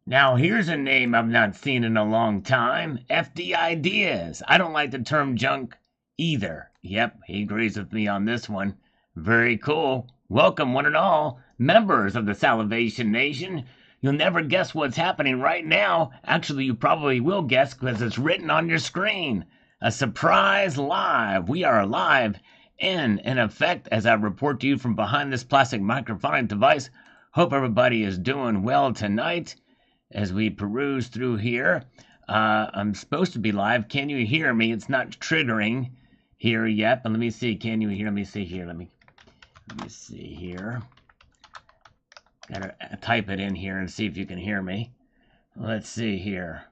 Now, here's a name I've not seen in a long time, FD Ideas. I don't like the term junk either. Yep, he agrees with me on this one. Very cool. Welcome, one and all, members of the Salivation Nation. You'll never guess what's happening right now. Actually, you probably will guess because it's written on your screen. A surprise live. We are live in effect as I report to you from behind this plastic microphonic device. Hope everybody is doing well tonight as we peruse through here. I'm supposed to be live. Can you hear me? It's not triggering here yet, but let me see. Can you hear? Let me see here. Let me see here. Gotta type it in here and see if you can hear me. Let's see here.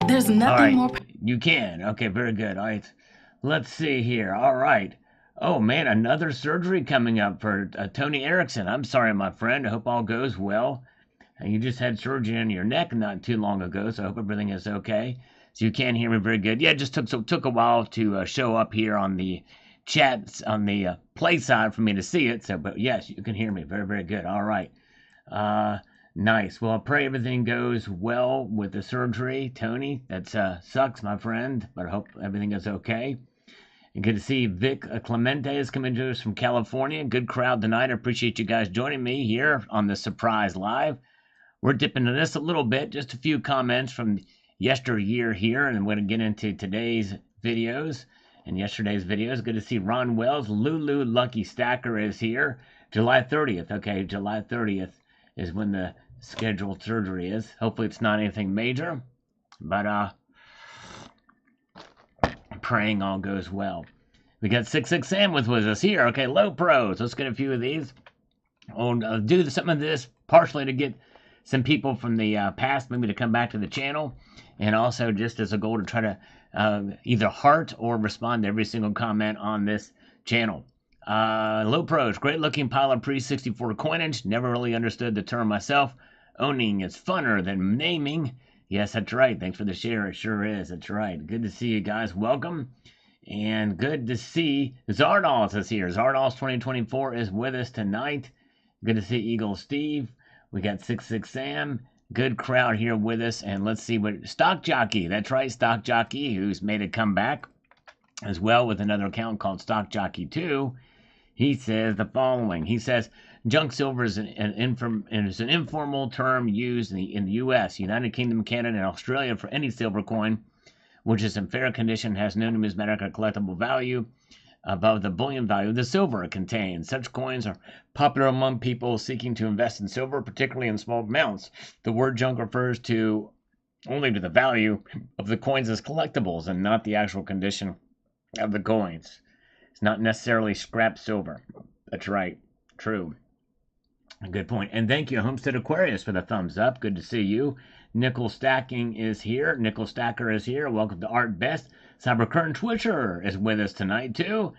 There's nothing more. You can. Okay, very good. All right. Let's see here. All right. Oh, man, another surgery coming up for Tony Erickson. I'm sorry, my friend. I hope all goes well. And you just had surgery on your neck not too long ago, so I hope everything is okay. So you can hear me very good. Yeah, it just took a while to show up here on the chat, on the play side for me to see it. So, but yes, you can hear me very, very good. All right. Nice. Well, I pray everything goes well with the surgery, Tony. That sucks, my friend, but I hope everything is okay. And good to see Vic Clemente is coming to us from California. Good crowd tonight. I appreciate you guys joining me here on the Surprise Live. We're dipping into this a little bit, just a few comments from yesteryear here, and I'm going to get into today's videos and yesterday's videos. Good to see Ron Wells. Lulu Lucky Stacker is here. July 30th. Okay, July 30th is when the scheduled surgery is. Hopefully it's not anything major, but praying all goes well. We got 66 Sam with us here. Okay, low pros. Let's get a few of these. I'll do some of this partially to get some people from the past maybe to come back to the channel, and also just as a goal to try to either heart or respond to every single comment on this channel. Low pros, great looking pile of pre-64 coinage. Never really understood the term myself. Owning is funner than naming. Yes, that's right. Thanks for the share. It sure is. That's right. Good to see you guys. Welcome. And good to see Zardos is here. Zardos 2024 is with us tonight. Good to see Eagle Steve. We got 66 Sam. Good crowd here with us. And let's see what Stock Jockey. That's right, Stock Jockey, who's made a comeback as well with another account called Stock Jockey 2. He says the following. He says, junk silver is an informal term used in the U.S., United Kingdom, Canada, and Australia for any silver coin which is in fair condition, has no numismatic or collectible value above the bullion value of the silver it contains. Such coins are popular among people seeking to invest in silver, particularly in small amounts. The word junk refers only to the value of the coins as collectibles and not the actual condition of the coins. It's not necessarily scrap silver. That's right. True. A good point. And thank you, Homestead Aquarius, for the thumbs up. Good to see you. Nickel Stacking is here. Nickel Stacker is here. Welcome to Art Best. Cybercurrent Twitcher is with us tonight, too.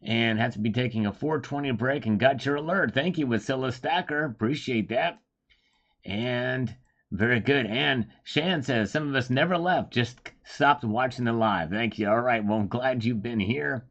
And has to be taking a 420 break and got your alert. Thank you, Wasilla Stacker. Appreciate that. And very good. And Shan says, some of us never left, just stopped watching the live. Thank you. All right. Well, I'm glad you've been here.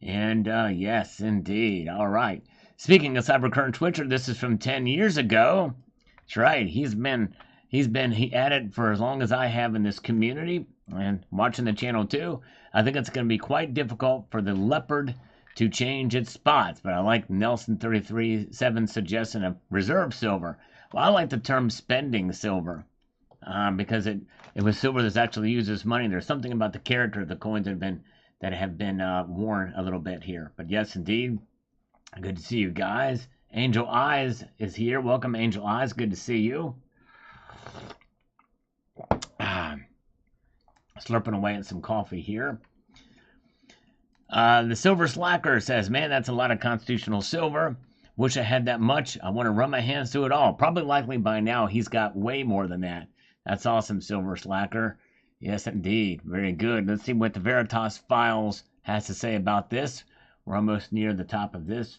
And yes, indeed. All right. Speaking of Cybercurrent Twitcher, this is from 10 years ago. That's right. He's at it for as long as I have in this community and watching the channel too. I think it's going to be quite difficult for the leopard to change its spots, but I like Nelson 33.7 suggestion of reserve silver. Well, I like the term spending silver because it was silver that's actually used as money. There's something about the character of the coins that have been worn a little bit here. But yes, indeed. Good to see you guys. Angel Eyes is here. Welcome, Angel Eyes. Good to see you. Slurping away at some coffee here. The Silver Slacker says, man, that's a lot of constitutional silver. Wish I had that much. I want to run my hands through it all. Probably likely by now he's got way more than that. That's awesome, Silver Slacker. Yes, indeed. Very good. Let's see what the Veritas Files has to say about this. We're almost near the top of this.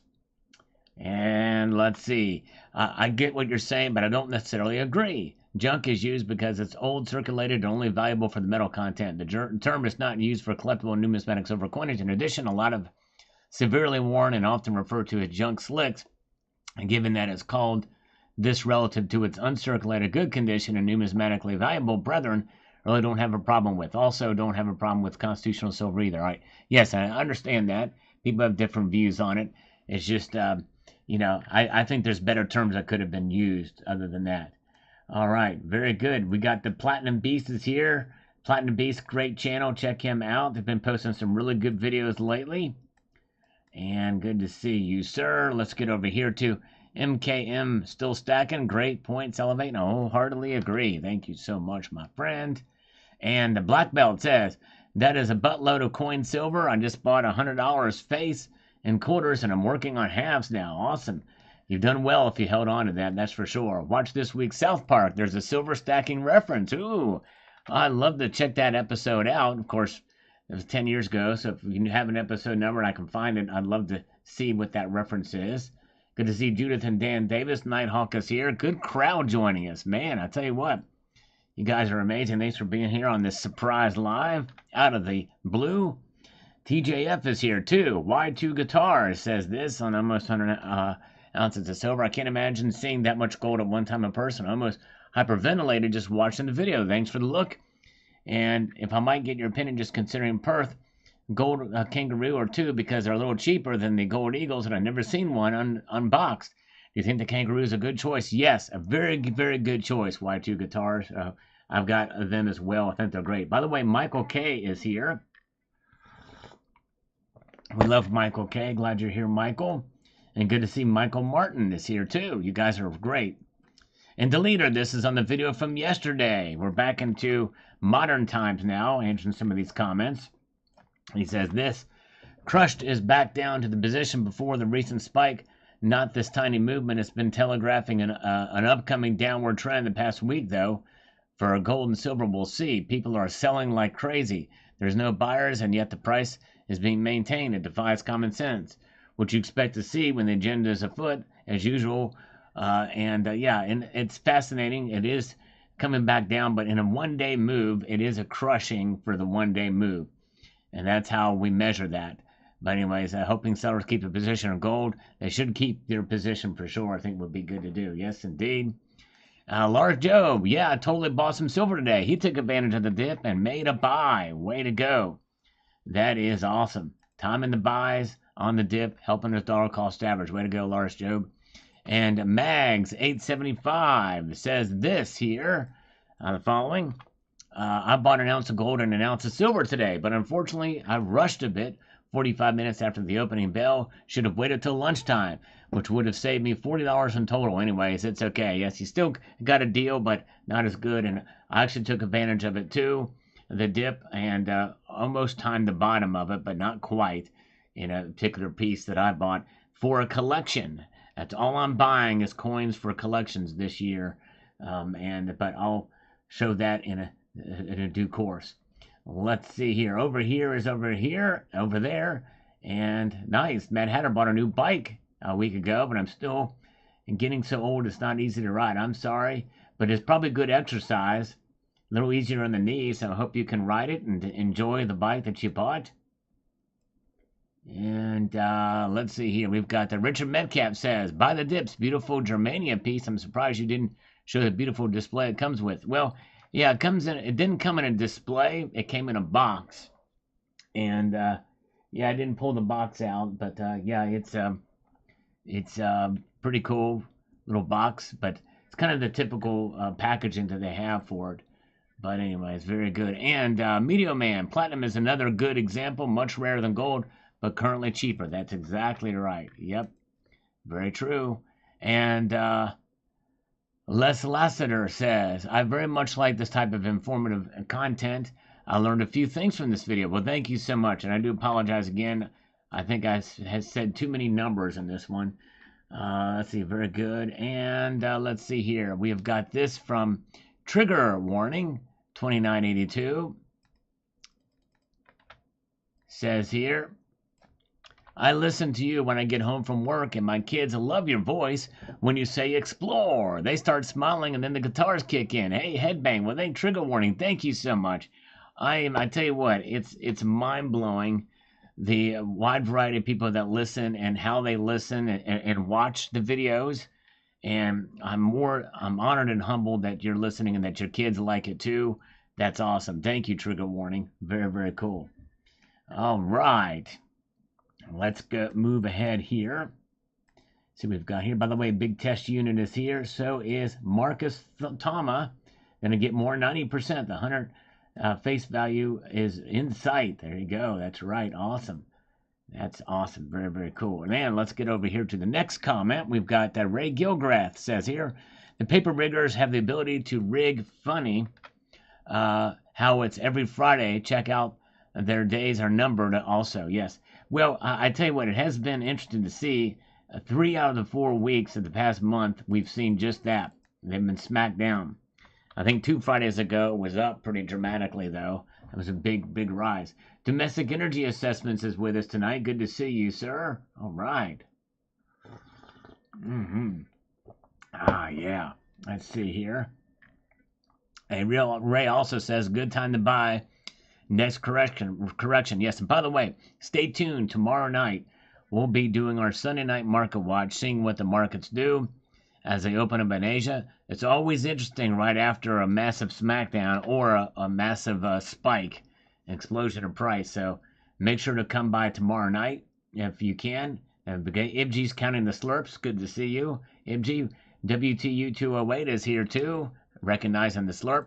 And let's see. I get what you're saying, but I don't necessarily agree. Junk is used because it's old, circulated, and only valuable for the metal content. The term is not used for collectible numismatic silver coinage. In addition, a lot of severely worn and often referred to as junk slicks, and given that it's called this relative to its uncirculated good condition and numismatically valuable brethren really don't have a problem with. Also, don't have a problem with constitutional silver either. All right. Yes, I understand that. People have different views on it. It's just, I think there's better terms that could have been used other than that. All right. Very good. We got the Platinum Beast is here. Platinum Beast, great channel. Check him out. They've been posting some really good videos lately. And good to see you, sir. Let's get over here to MKM, still stacking. Great points, elevating. I wholeheartedly agree. Thank you so much, my friend. And the Black Belt says, that is a buttload of coin silver. I just bought $100 face and quarters, and I'm working on halves now. Awesome. You've done well if you held on to that, that's for sure. Watch this week's South Park. There's a silver stacking reference. Ooh, I'd love to check that episode out. Of course, it was 10 years ago, so if you have an episode number and I can find it, I'd love to see what that reference is. Good to see Judith and Dan Davis. Nighthawk is here. Good crowd joining us. Man, I tell you what, you guys are amazing. Thanks for being here on this surprise live out of the blue. TJF is here too. Y2 Guitars says this on almost 100 ounces of silver. I can't imagine seeing that much gold at one time in person. Almost hyperventilated just watching the video. Thanks for the look. And if I might get your opinion, just considering Perth, gold kangaroo or two, because they're a little cheaper than the gold eagles, and I've never seen one unboxed. Do you think the kangaroo is a good choice? Yes, a very, very good choice. Y2 Guitars. I've got them as well. I think they're great. By the way, Michael K is here. We love Michael K. Glad you're here, Michael. And good to see Michael Martin is here too. You guys are great. And Deleter, this is on the video from yesterday. We're back into modern times now, answering some of these comments. He says this, crushed is back down to the position before the recent spike. Not this tiny movement. It's been telegraphing an upcoming downward trend the past week, though. For gold and silver, we'll see. People are selling like crazy. There's no buyers, and yet the price is being maintained. It defies common sense. What you expect to see when the agenda is afoot, as usual. And it's fascinating. It is coming back down, but in a one-day move, it is a crushing for the one-day move. And that's how we measure that. But anyways, hoping sellers keep a position of gold. They should keep their position for sure. I think would be good to do. Yes, indeed. Lars Job, yeah, I totally bought some silver today. He took advantage of the dip and made a buy. Way to go. That is awesome. Timing the buys on the dip, helping his dollar cost average. Way to go, Lars Job. And Mags 875 says this here, the following. I bought an ounce of gold and an ounce of silver today, but unfortunately I rushed a bit 45 minutes after the opening bell. Should have waited till lunchtime, which would have saved me $40 in total. Anyways, it's okay. Yes, you still got a deal, but not as good. And I actually took advantage of it too, the dip, and almost timed the bottom of it, but not quite, in a particular piece that I bought for a collection. That's all I'm buying is coins for collections this year. But I'll show that in a due course. Let's see here. Over here is over here, over there. And nice. Mad Hatter bought a new bike a week ago, but I'm still getting so old it's not easy to ride. I'm sorry, but it's probably good exercise. A little easier on the knees, so I hope you can ride it and enjoy the bike that you bought. And let's see here. We've got the Richard Metcalf says, buy the dips, beautiful Germania piece. I'm surprised you didn't show the beautiful display it comes with. Well, yeah, it didn't come in a display. It came in a box. And I didn't pull the box out, but it's pretty cool little box, but it's kind of the typical packaging that they have for it. But anyways, very good. And Meteor Man, platinum is another good example, much rarer than gold, but currently cheaper. That's exactly right. Yep, very true. And Les Lassiter says, I very much like this type of informative content. I learned a few things from this video. Well, thank you so much. And I do apologize again. I think I have said too many numbers in this one. Let's see, very good. And let's see here. We have got this from Trigger Warning 2982. Says here, I listen to you when I get home from work, and my kids love your voice when you say explore. They start smiling, and then the guitars kick in. Hey, headbang. Well, they Trigger Warning. Thank you so much. I tell you what, it's mind-blowing, the wide variety of people that listen and how they listen and watch the videos. And I'm honored and humbled that you're listening and that your kids like it too. That's awesome. Thank you, Trigger Warning. Very, very cool. All right. Let's move ahead here. See what we've got here. By the way, big test unit is here. So is Marcus Tama. Going to get more, 90%. The 100 face value is in sight. There you go. That's right. Awesome. That's awesome. Very, very cool. And let's get over here to the next comment. We've got Ray Gilgrath says here, the paper riggers have the ability to rig funny. How it's every Friday. Check out their days are numbered also. Yes. Well, I tell you what, it has been interesting to see 3 out of the 4 weeks of the past month, we've seen just that. They've been smacked down. I think 2 Fridays ago was up pretty dramatically, though. It was a big, big rise. Domestic Energy Assessments is with us tonight. Good to see you, sir. All right. Yeah. Let's see here. Ray also says, good time to buy. Next correction. Yes, and by the way, stay tuned. Tomorrow night, we'll be doing our Sunday night market watch, seeing what the markets do as they open up in Asia. It's always interesting right after a massive smackdown or a massive spike, explosion of price. So make sure to come by tomorrow night if you can. Ibji's counting the slurps. Good to see you. Ibji, WTU 208 is here too, recognizing the slurp.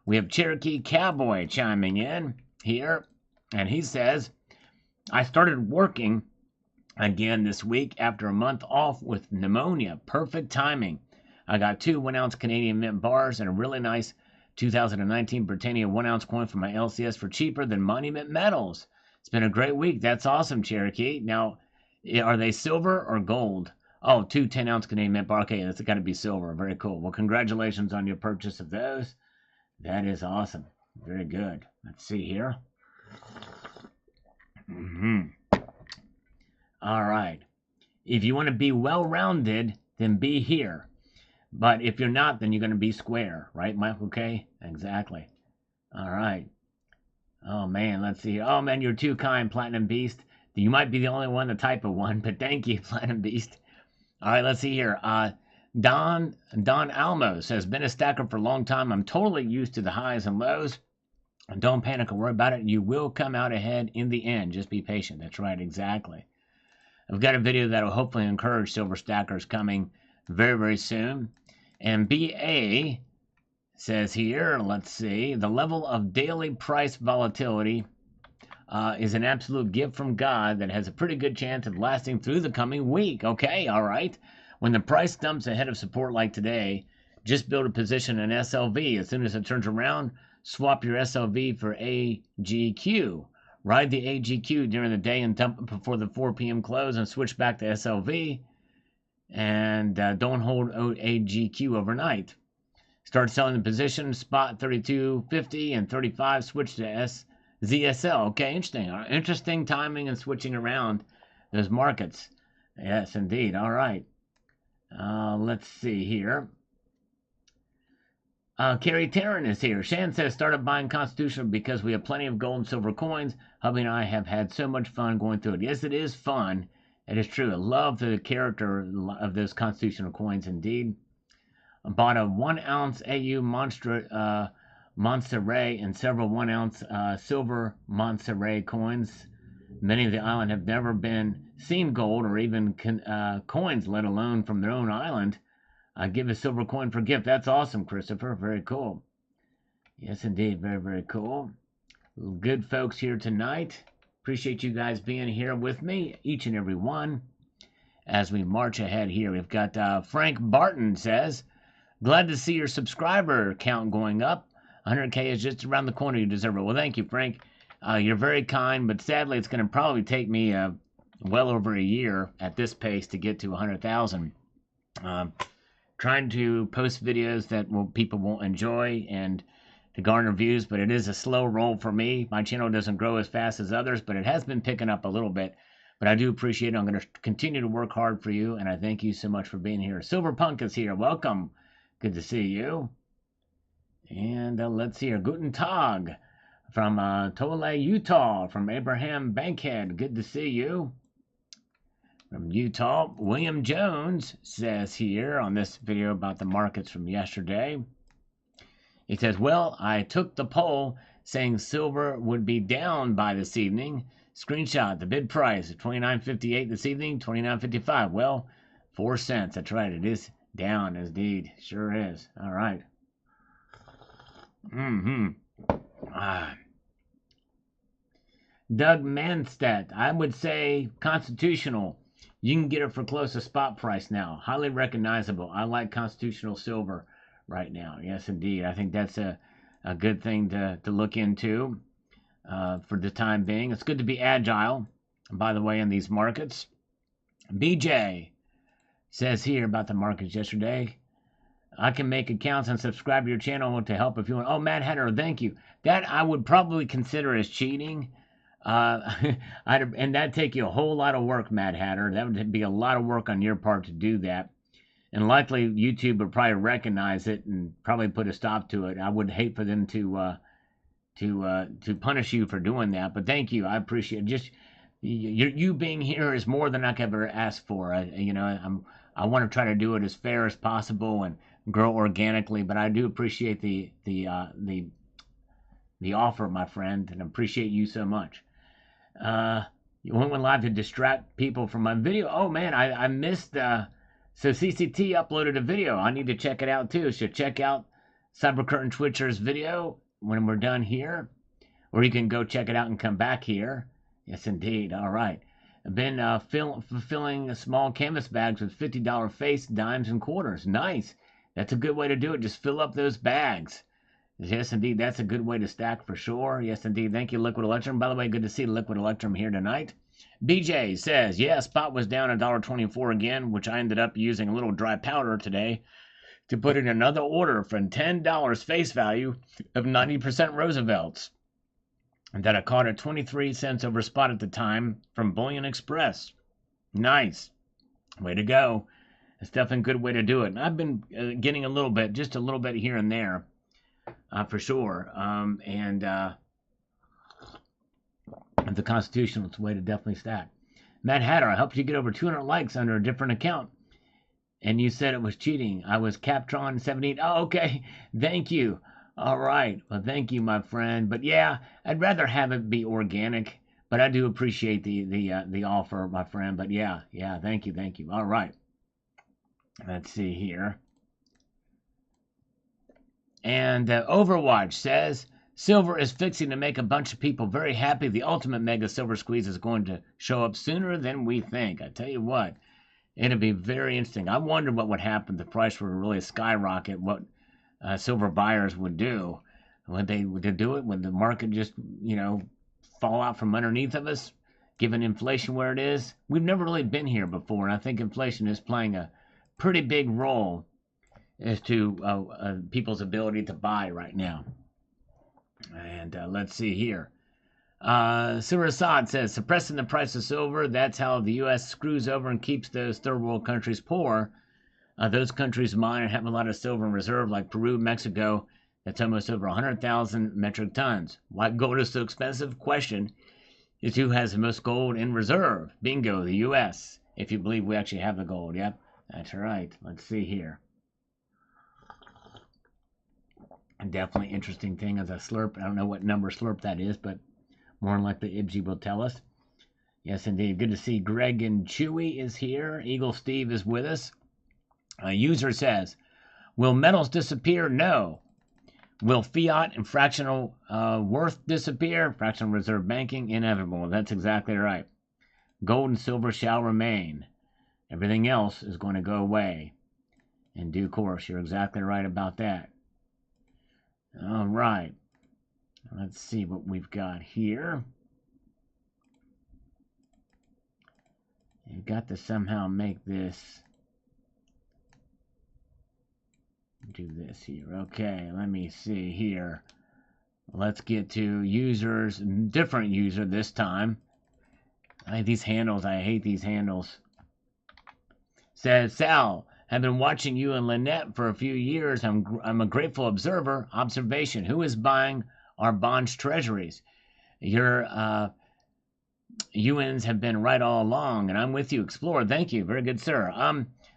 We have Cherokee Cowboy chiming in here, and he says, I started working again this week after a month off with pneumonia. Perfect timing. I got 2 1-ounce Canadian Mint bars and a really nice 2019 Britannia 1-ounce coin for my LCS for cheaper than Monument Metals. It's been a great week. That's awesome, Cherokee. Now, are they silver or gold? Oh, 2 10-ounce Canadian Mint bars. Okay, that's got to be silver. Very cool. Well, congratulations on your purchase of those. That is awesome. Very good. Let's see here. All right. If you want to be well-rounded, then be here. But if you're not, then you're going to be square. Right, Michael K? Exactly. All right. Oh, man. Let's see. Oh, man, you're too kind, Platinum Beast. You might be the only one to type of one, but thank you, Platinum Beast. All right, let's see here. Don Almos says, been a stacker for a long time. I'm totally used to the highs and lows. Don't panic or worry about it. You will come out ahead in the end. Just be patient. That's right, exactly. I've got a video that will hopefully encourage silver stackers coming very, very soon. And BA says here, let's see, the level of daily price volatility is an absolute gift from God that has a pretty good chance of lasting through the coming week. Okay, all right. When the price dumps ahead of support like today, just build a position in SLV. As soon as it turns around, swap your SLV for AGQ. Ride the AGQ during the day and dump it before the 4 p.m. close and switch back to SLV. And don't hold AGQ overnight. Start selling the position, spot 32.50 and 35, switch to ZSL. Okay, interesting. Interesting timing and switching around those markets. Yes, indeed. All right. Let's see here. Carrie Taryn is here. Shan says, started buying Constitutional because we have plenty of gold and silver coins. Hubby and I have had so much fun going through it. Yes, it is fun. It is true. I love the character of those Constitutional coins, indeed. I bought a 1-ounce AU Montserrat and several 1-ounce silver Montserrat coins. Many of the island have never been seen gold or even coins, let alone from their own island. I give a silver coin for gift. That's awesome, Christopher. Very cool. Yes, indeed. Very, very cool. Good folks here tonight. Appreciate you guys being here with me, each and every one. As we march ahead here, we've got Frank Barton says, glad to see your subscriber count going up. 100K is just around the corner. You deserve it. Well, thank you, Frank. You're very kind, but sadly, it's going to probably take me well over a year at this pace to get to 100,000. Trying to post videos that people won't enjoy and to garner views, but it is a slow roll for me. My channel doesn't grow as fast as others, but it has been picking up a little bit. But I do appreciate it. I'm going to continue to work hard for you, and I thank you so much for being here. Silver Punk is here. Welcome. Good to see you. And let's see here. Guten Tag from Tole, Utah, from Abraham Bankhead. Good to see you. From Utah, William Jones says here on this video about the markets from yesterday. He says, well, I took the poll saying silver would be down by this evening. Screenshot, the bid price at $29.58 this evening, $29.55. Well, 4 cents. That's right. It is down, indeed. Sure is. All right. Doug Manstedt, I would say constitutional. You can get it for close to spot price now. Highly recognizable. I like constitutional silver right now. Yes, indeed. I think that's a good thing to look into for the time being. It's good to be agile, by the way, in these markets. BJ says here about the markets yesterday. I can make accounts and subscribe to your channel to help if you want. Oh, Matt Hatter, thank you. That I would probably consider as cheating. And that'd take you a whole lot of work, Matt Hatter. That would be a lot of work on your part to do that. And likely YouTube would probably recognize it and probably put a stop to it. I would hate for them to punish you for doing that. But thank you. I appreciate it. Just you being here is more than I could ever ask for. I want to try to do it as fair as possible and grow organically. But I do appreciate the offer, my friend, and appreciate you so much. You went live to distract people from my video. Oh man, I missed. So CCT uploaded a video. I need to check it out too. So check out Cyber Curtain Twitcher's video when we're done here, or you can go check it out and come back here. Yes, indeed. All right. I've been fulfilling small canvas bags with $50 face, dimes, and quarters. Nice. That's a good way to do it. Just fill up those bags. Yes, indeed. That's a good way to stack for sure. Yes, indeed. Thank you, Liquid Electrum. By the way, good to see Liquid Electrum here tonight. BJ says, yeah, spot was down $1.24 again, which I ended up using a little dry powder today to put in another order for $10 face value of 90% Roosevelts. And that I caught at 23 cents over spot at the time from Bullion Express. Nice. Way to go. It's definitely a good way to do it. And I've been getting just a little bit here and there. For sure. The Constitutional, it's a way to definitely stack. Matt Hatter, I helped you get over 200 likes under a different account. And you said it was cheating. I was Captron78. Oh, okay. Thank you. All right. Well, thank you, my friend. But yeah, I'd rather have it be organic. But I do appreciate the offer, my friend. But yeah, thank you. All right. Let's see here. And Overwatch says, silver is fixing to make a bunch of people very happy. The ultimate mega silver squeeze is going to show up sooner than we think. I tell you what, it'll be very interesting. I wonder what would happen if the price were to really skyrocket, what silver buyers would do. Would they do it? Would the market just, fall out from underneath of us, given inflation where it is? We've never really been here before, and I think inflation is playing a pretty big role as to people's ability to buy right now. And let's see here. Sir Assad says, suppressing the price of silver, that's how the U.S. screws over and keeps those third world countries poor. Those countries mine and have a lot of silver in reserve, like Peru, Mexico. That's almost over 100,000 metric tons. Why gold is so expensive? Question is who has the most gold in reserve? Bingo, the U.S. If you believe we actually have the gold. Yep, that's right. Let's see here. Definitely interesting thing as a slurp. I don't know what number slurp that is, but more than likely Ibsy will tell us. Yes, indeed. Good to see Greg and Chewy is here. Eagle Steve is with us. A user says, will metals disappear? No. Will fiat and fractional worth disappear? Fractional reserve banking? Inevitable. That's exactly right. Gold and silver shall remain. Everything else is going to go away in due course. You're exactly right about that. All right. Let's see what we've got here. You've got to somehow make this. Do this here. Okay, let me see here. Let's get to users. Different user this time. I hate these handles. Says Sal, have been watching you and Lynette for a few years. I'm a grateful observer. Observation. Who is buying our bonds treasuries? You're UNs have been right all along, and I'm with you. Explore. Thank you. Very good, sir.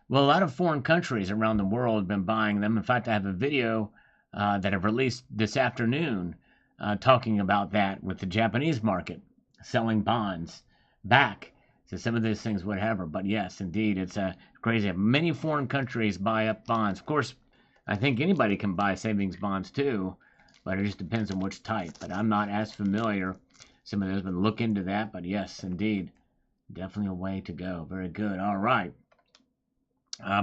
Well, a lot of foreign countries around the world have been buying them. In fact, I have a video that I've released this afternoon talking about that with the Japanese market, selling bonds back. So some of those things, whatever. But yes, indeed, it's crazy. Many foreign countries buy up bonds. Of course, I think anybody can buy savings bonds too, but it just depends on which type. But I'm not as familiar. Some of those, but look into that. But yes, indeed, definitely a way to go. Very good. All right.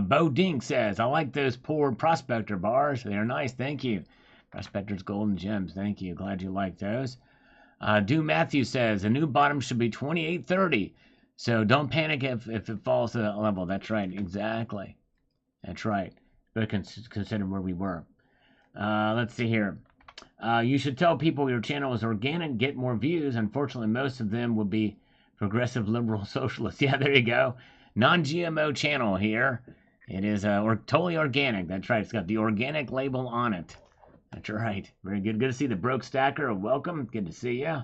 Bo Dink says, I like those poor prospector bars. They're nice. Thank you. Prospector's Golden Gems. Thank you. Glad you like those. Do Matthew says, the new bottom should be 28.30. So don't panic if it falls to that level. That's right. Exactly. That's right. But consider where we were. Let's see here. You should tell people your channel is organic, get more views. Unfortunately, most of them will be progressive, liberal, socialist. Yeah, there you go. Non-GMO channel here. It is totally organic. That's right. It's got the organic label on it. That's right. Very good. Good to see the Broke Stacker. Welcome. Good to see you.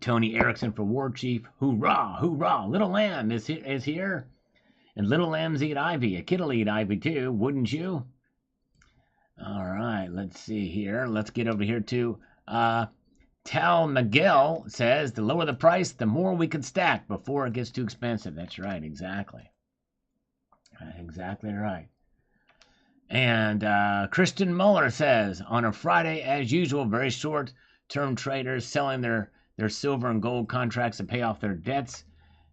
Tony Erickson for War Chief. Hoorah, hoorah. Little Lamb is here. And little lambs eat ivy. A kid'll eat ivy too, wouldn't you? All right, let's see here. Let's get over here to Tal Miguel says, the lower the price, the more we can stack before it gets too expensive. That's right, exactly. Exactly right. And Christian Muller says, on a Friday, as usual, very short-term traders selling their silver and gold contracts to pay off their debts.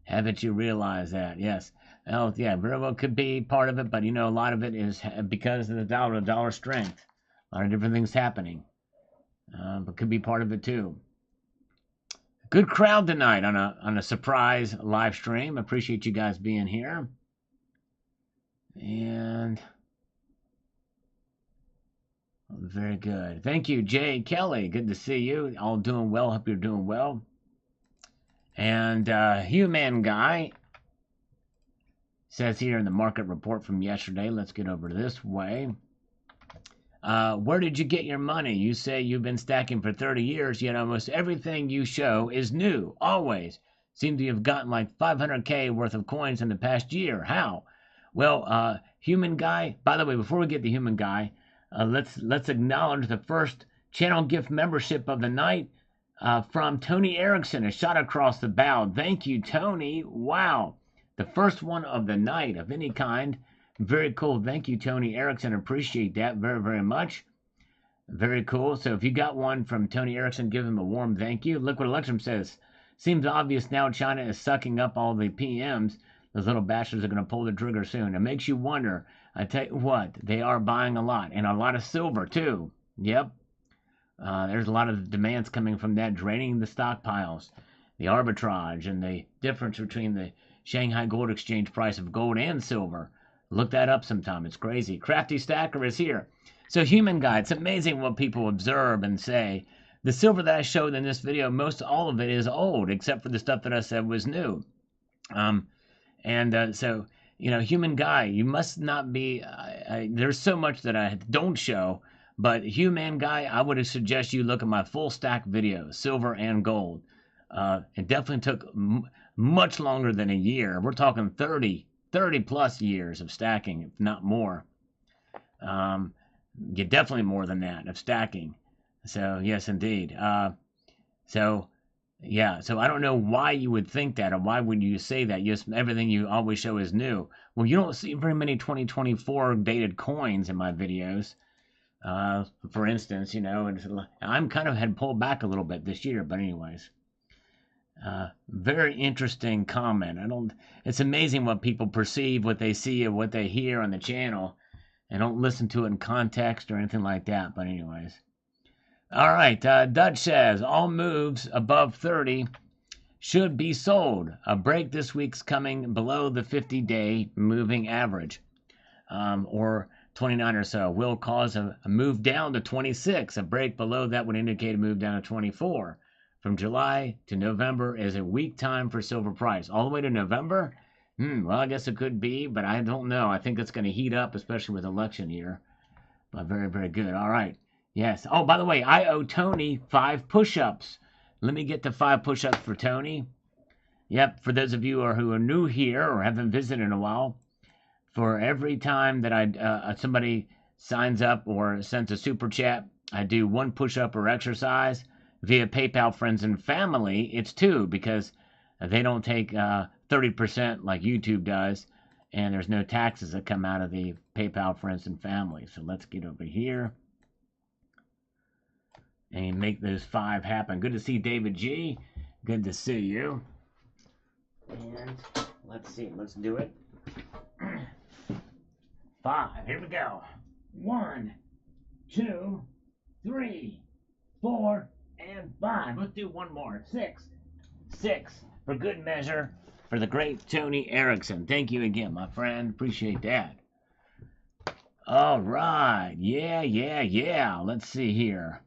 Haven't you realized that? Yes. Well, yeah, very well could be part of it, but a lot of it is because of the dollar strength. A lot of different things happening, but could be part of it too. Good crowd tonight on a surprise live stream. Appreciate you guys being here. And very good. Thank you, Jay Kelly. Good to see you. All doing well. Hope you're doing well. And Human Guy says here in the market report from yesterday, let's get over this way. Where did you get your money? You say you've been stacking for 30 years, yet almost everything you show is new, always. Seem to have gotten like 500K worth of coins in the past year. How? Well, Human Guy, by the way, before we get to Human Guy, let's acknowledge the first channel gift membership of the night from Tony Erickson, a shot across the bow. Thank you, Tony. Wow. The first one of the night of any kind. Very cool. Thank you, Tony Erickson. Appreciate that very, very much. Very cool. So if you got one from Tony Erickson, give him a warm thank you. Liquid Electrum says, seems obvious now China is sucking up all the PMs. Those little bastards are going to pull the trigger soon. It makes you wonder. I tell you what, they are buying a lot. And a lot of silver, too. Yep. There's a lot of demands coming from that, draining the stockpiles. The arbitrage and the difference between the Shanghai Gold Exchange price of gold and silver. Look that up sometime. It's crazy. Crafty Stacker is here. So Human Guy, it's amazing what people observe and say. The silver that I showed in this video, most all of it is old, except for the stuff that I said was new. So, Human Guy, you must not be, there's so much that I don't show, but Human Guy, I would suggest you look at my full stack video, silver and gold. It definitely took much longer than a year. We're talking 30 plus years of stacking, if not more. Definitely more than that of stacking. So yes, indeed. So I don't know why you would think that, or why would you say that? Yes, everything you always show is new. Well, you don't see very many 2024 dated coins in my videos. For instance, I'm kind of had pulled back a little bit this year, but anyways. Very interesting comment. It's amazing what people perceive, what they see, and what they hear on the channel, and don't listen to it in context or anything like that. But anyways. All right. Dutch says, all moves above 30 should be sold. A break this week's coming below the 50-day moving average, or 29 or so, will cause a move down to 26. A break below that would indicate a move down to 24. From July to November is a weak time for silver price. All the way to November? Well, I guess it could be, but I don't know. I think it's going to heat up, especially with election year. But very, very good. All right. Yes. Oh, by the way, I owe Tony 5 push-ups. Let me get to 5 push-ups for Tony. Yep, for those of you who are new here or haven't visited in a while, for every time that somebody signs up or sends a super chat, I do 1 push-up or exercise. Via PayPal friends and family, it's 2 because they don't take 30% like YouTube does, and there's no taxes that come out of the PayPal friends and family. So let's get over here and make those 5 happen. Good to see David G. Good to see you. And let's see, let's do it. 5, here we go. 1, 2, 3, 4, and 5. Let's do 1 more. 6, 6, for good measure, for the great Tony Erickson. Thank you again, my friend. Appreciate that. All right. Yeah. Let's see here.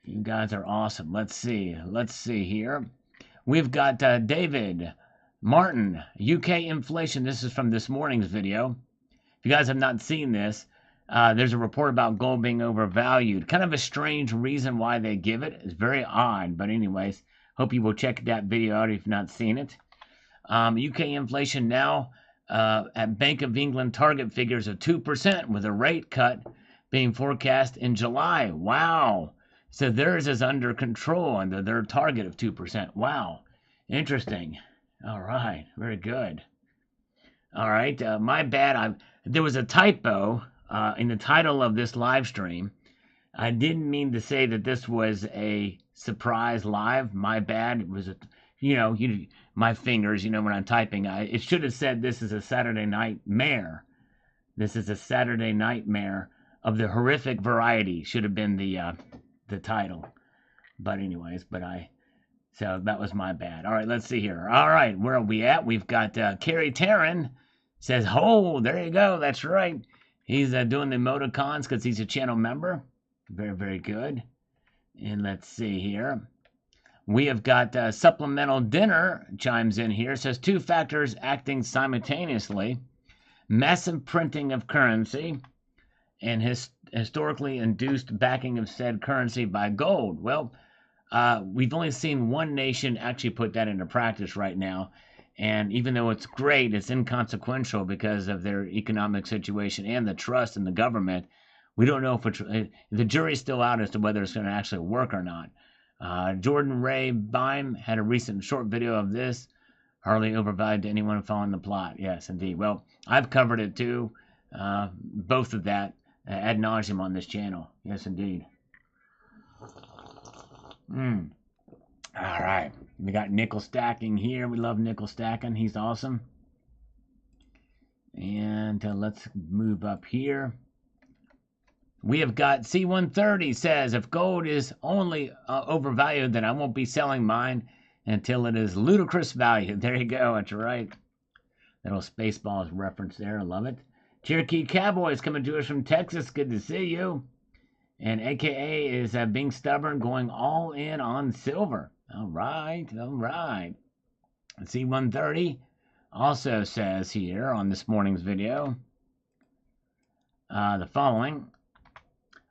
You guys are awesome. Let's see here. We've got David Martin, UK inflation. This is from this morning's video. If you guys have not seen this, there's a report about gold being overvalued. Kind of a strange reason why they give it. It's very odd. But anyways, hope you will check that video out if you've not seen it. UK inflation now at Bank of England target figures of 2% with a rate cut being forecast in July. Wow. So theirs is under control under their target of 2%. Wow. Interesting. All right. Very good. All right. My bad. There was a typo in the title of this live stream. I didn't mean to say that this was a surprise live. My bad. It was my fingers, when I'm typing. It should have said this is a Saturday nightmare. This is a Saturday nightmare of the horrific variety. Should have been the title. But anyways, so that was my bad. All right, let's see here. All right, where are we at? We've got Kerry Taryn says, oh, there you go. That's right. He's doing the emoticons because he's a channel member. Very, very good. And let's see here. We have got supplemental dinner chimes in here. Says 2 factors acting simultaneously. Massive printing of currency and historically induced backing of said currency by gold. Well, we've only seen one nation actually put that into practice right now. And even though it's great, it's inconsequential because of their economic situation and the trust in the government. We don't know if the jury's still out as to whether it's going to actually work or not. Jordan Ray Bime had a recent short video of this. Hardly overvalued to anyone following the plot. Yes, indeed. Well, I've covered it too. Both of that ad nauseum on this channel. Yes, indeed. All right. We got nickel stacking here. We love nickel stacking. He's awesome. And let's move up here. We have got C130 says, if gold is only overvalued, then I won't be selling mine until it is ludicrous value. There you go. That's right. Little Spaceballs reference there. I love it. Cherokee Cowboys coming to us from Texas. Good to see you. And AKA is being stubborn, going all in on silver. All right. C130 also says here on this morning's video the following.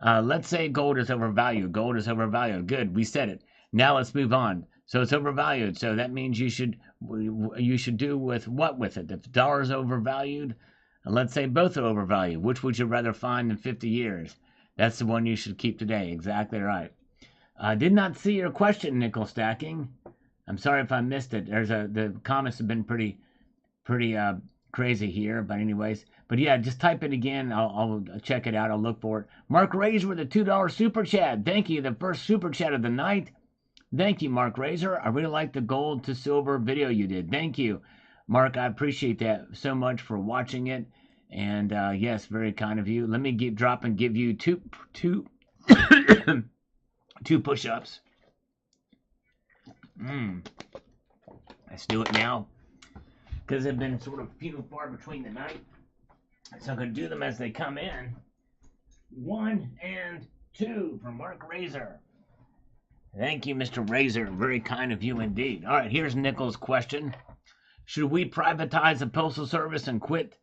Let's say gold is overvalued. Gold is overvalued. Good. We said it. Now let's move on. So it's overvalued. So that means you should do what with it? If the dollar is overvalued, let's say both are overvalued. Which would you rather find in 50 years? That's the one you should keep today. Exactly right. Did not see your question, nickel stacking. I'm sorry if I missed it. The comments have been pretty crazy here, but anyways. But yeah, just type it again. I'll check it out. I'll look for it. Mark Razor with a $2 super chat. Thank you. The first super chat of the night. Thank you, Mark Razor. I really like the gold to silver video you did. Thank you, Mark. I appreciate that so much for watching it. And yes, very kind of you. Let me drop and give you two push-ups. Let's do it now. Because they've been sort of few and far between tonight. So I'm going to do them as they come in. 1 and 2 from Mark Razor. Thank you, Mr. Razor. Very kind of you indeed. All right, here's Nickel's question. Should we privatize the Postal Service and quit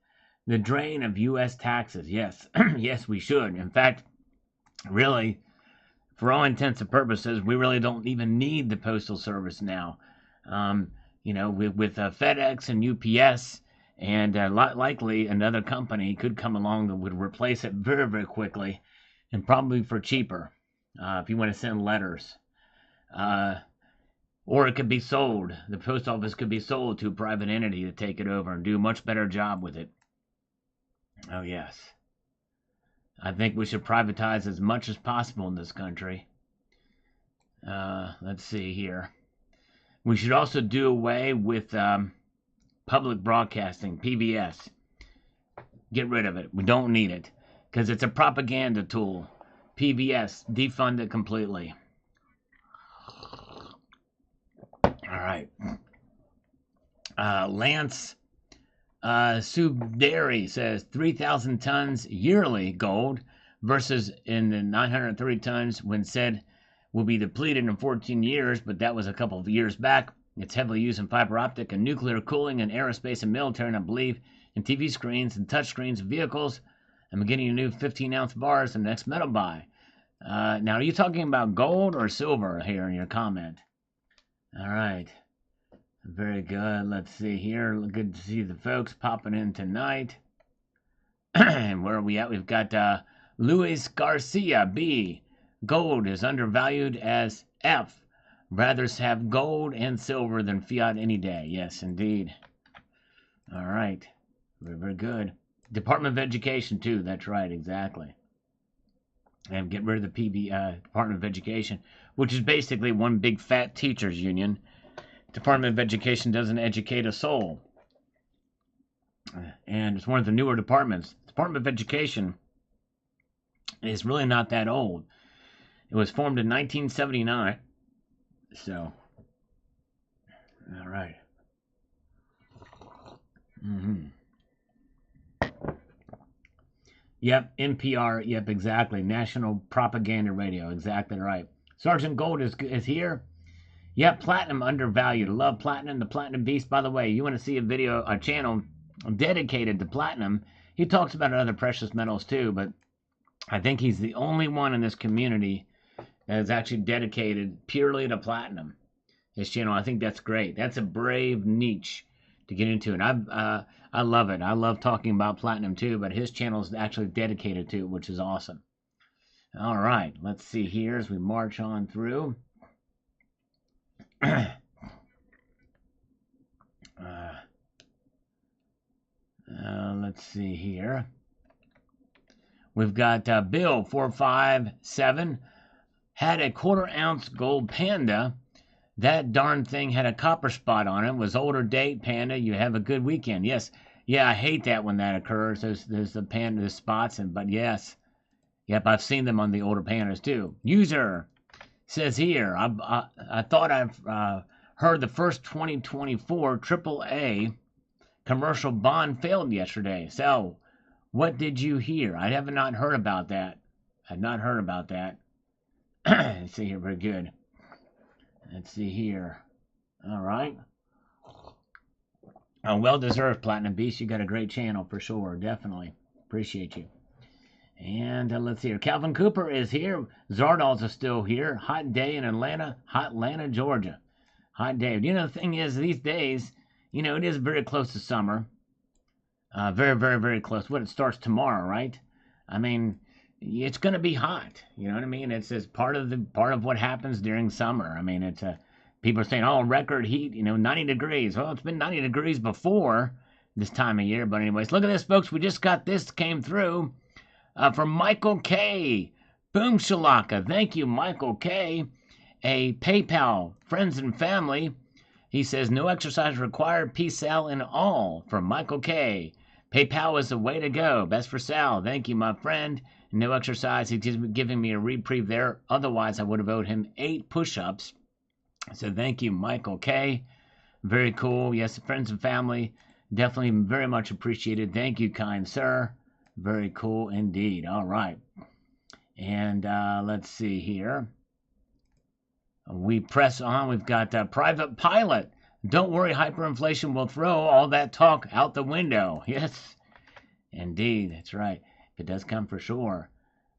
the drain of U.S. taxes? Yes. Yes, we should. In fact, really, for all intents and purposes, we really don't even need the Postal Service now. With FedEx and UPS, and likely another company could come along that would replace it very, very quickly, and probably for cheaper, if you want to send letters. Or it could be sold. The post office could be sold to a private entity to take it over and do a much better job with it. Oh, yes. I think we should privatize as much as possible in this country. Let's see here. We should also do away with public broadcasting, PBS. Get rid of it. We don't need it because it's a propaganda tool. PBS, defund it completely. All right. Lance Subdary says 3,000 tons yearly gold versus in the 930 tons when said will be depleted in 14 years, but that was a couple of years back. It's heavily used in fiber optic and nuclear cooling and aerospace and military, and I believe in TV screens and touch screens of vehicles. I'm getting a new 15-ounce bars in the next metal buy. Now, are you talking about gold or silver here in your comment? All right. Very good. Let's see here. Good to see the folks popping in tonight. And where are we at? We've got Luis Garcia, B. Gold is undervalued as F. Rather have gold and silver than fiat any day. Yes, indeed. All right. Very, very good. Department of Education, too. That's right, exactly. And get rid of the Department of Education, which is basically one big fat teachers union. Department of Education doesn't educate a soul. And it's one of the newer departments. Department of Education is really not that old. It was formed in 1979. So, all right. Yep, NPR, yep, exactly. National Propaganda Radio, exactly right. Sergeant Gold is here. Yep, platinum undervalued. Love platinum, the Platinum Beast. By the way, you want to see a channel dedicated to platinum. He talks about other precious metals too, but I think he's the only one in this community that is actually dedicated purely to platinum. His channel, I think that's great. That's a brave niche to get into, and I love it. I love talking about platinum too, but his channel is actually dedicated to it, which is awesome. All right, let's see here as we march on through. Let's see here. We've got Bill 457 had a 1/4 ounce gold panda. That darn thing had a copper spot on it. Was older date panda. You have a good weekend. Yes. Yeah, I hate that when that occurs. There's the panda spots, but yes. Yep, I've seen them on the older pandas too. User says here, I thought I've heard the first 2024 AAA commercial bond failed yesterday. So, what did you hear? I have not heard about that. I've not heard about that. Let's see here, very good. Let's see here. All right. Well-deserved, Platinum Beast. You got a great channel for sure. Definitely. Appreciate you. And let's see here. Calvin Cooper is here. Zardoz is still here. Hot day in Atlanta. Hot Atlanta, Georgia. Hot day. You know, the thing is, these days, you know, it is very close to summer. Very, very, very close. What, it starts tomorrow, right? I mean, it's going to be hot. You know what I mean? It's part of what happens during summer. I mean, it's people are saying, oh, record heat, 90 degrees. Well, it's been 90 degrees before this time of year. But anyways, look at this, folks. We just got this came through from Michael K. Boom shalaka. Thank you, Michael K. A PayPal, friends and family. He says, no exercise required. Peace out and all from Michael K. PayPal is the way to go. Best for Sal. Thank you, my friend. No exercise. He's giving me a reprieve there. Otherwise, I would have owed him 8 push-ups. So thank you, Michael K. Very cool. Yes, friends and family. Definitely very much appreciated. Thank you, kind sir. Very cool indeed. All right. And let's see here. We press on. We've got Private Pilot. Don't worry, hyperinflation will throw all that talk out the window. Yes, indeed. That's right. It does come for sure.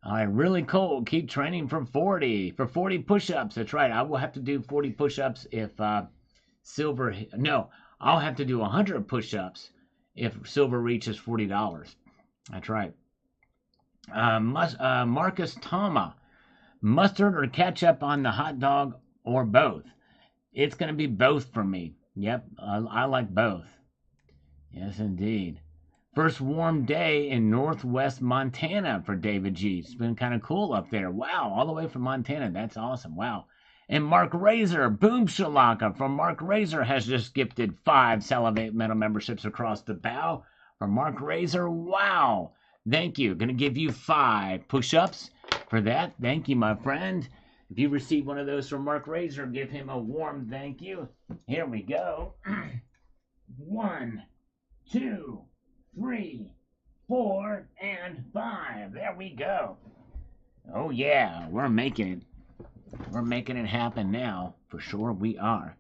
All right, really cold. Keep training for 40. For 40 push-ups. That's right. I will have to do 40 push-ups if silver... No, I'll have to do 100 push-ups if silver reaches $40. That's right. Marcus Tama. Mustard or ketchup on the hot dog or both? It's going to be both for me. Yep, I like both. Yes, indeed. First warm day in northwest Montana for David G. It's been kind of cool up there. Wow, all the way from Montana. That's awesome. Wow. And Mark Razor, Boom Shalaka from Mark Razor has just gifted 5 Salivate Metal memberships across the bow. From Mark Razor, wow. Thank you. Going to give you 5 push-ups for that. Thank you, my friend. If you receive one of those from Mark Razor, give him a warm thank you. Here we go. 1, 2, 3, 4, and 5. There we go. Oh yeah, we're making it. We're making it happen now. For sure we are.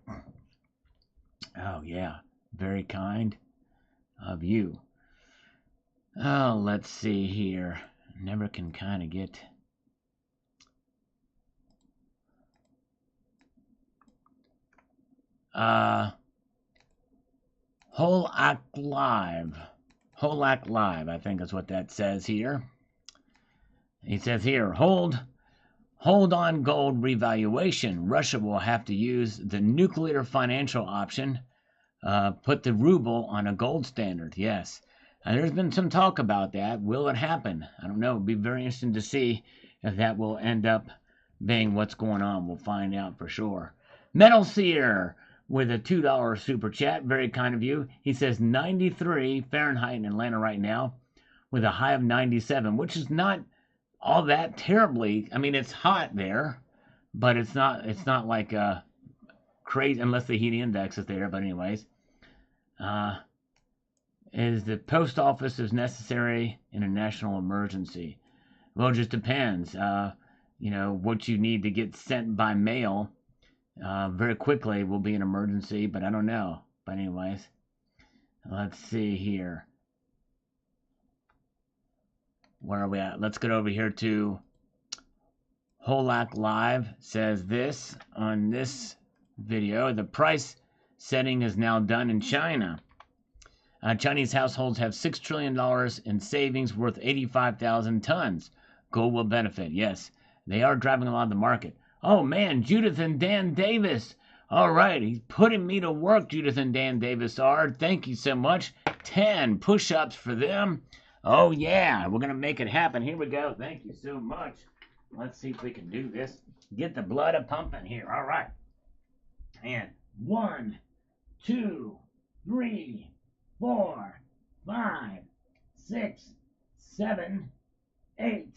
Oh yeah, very kind of you. Oh, let's see here. Never can kind of get... Whole Act Live. Whole Act Live, I think is what that says here. He says here, hold on gold revaluation. Russia will have to use the nuclear financial option. Put the ruble on a gold standard. Yes. And there's been some talk about that. Will it happen? I don't know. It'd be very interesting to see if that will end up being what's going on. We'll find out for sure. Metal Seer with a $2 super chat. Very kind of you. He says 93 Fahrenheit in Atlanta right now with a high of 97, which is not all that terribly. I mean, it's hot there, but it's not like crazy unless the heat index is there. But anyways, is the post office is necessary in a national emergency? Well, it just depends. What you need to get sent by mail very quickly will be an emergency, but I don't know. But anyways, let's see here. Where are we at? Let's get over here to Holak Live. Says this on this video. The price setting is now done in China. Chinese households have $6 trillion in savings worth 85,000 tons. Gold will benefit. Yes, they are driving a lot of the market. Oh, man, Judith and Dan Davis. All right, he's putting me to work, Judith and Dan Davis are. Thank you so much. 10 push-ups for them. Oh, yeah, we're going to make it happen. Here we go. Thank you so much. Let's see if we can do this. Get the blood a-pumping here. All right. And 1, 2, 3, 4, 5, 6, 7, 8,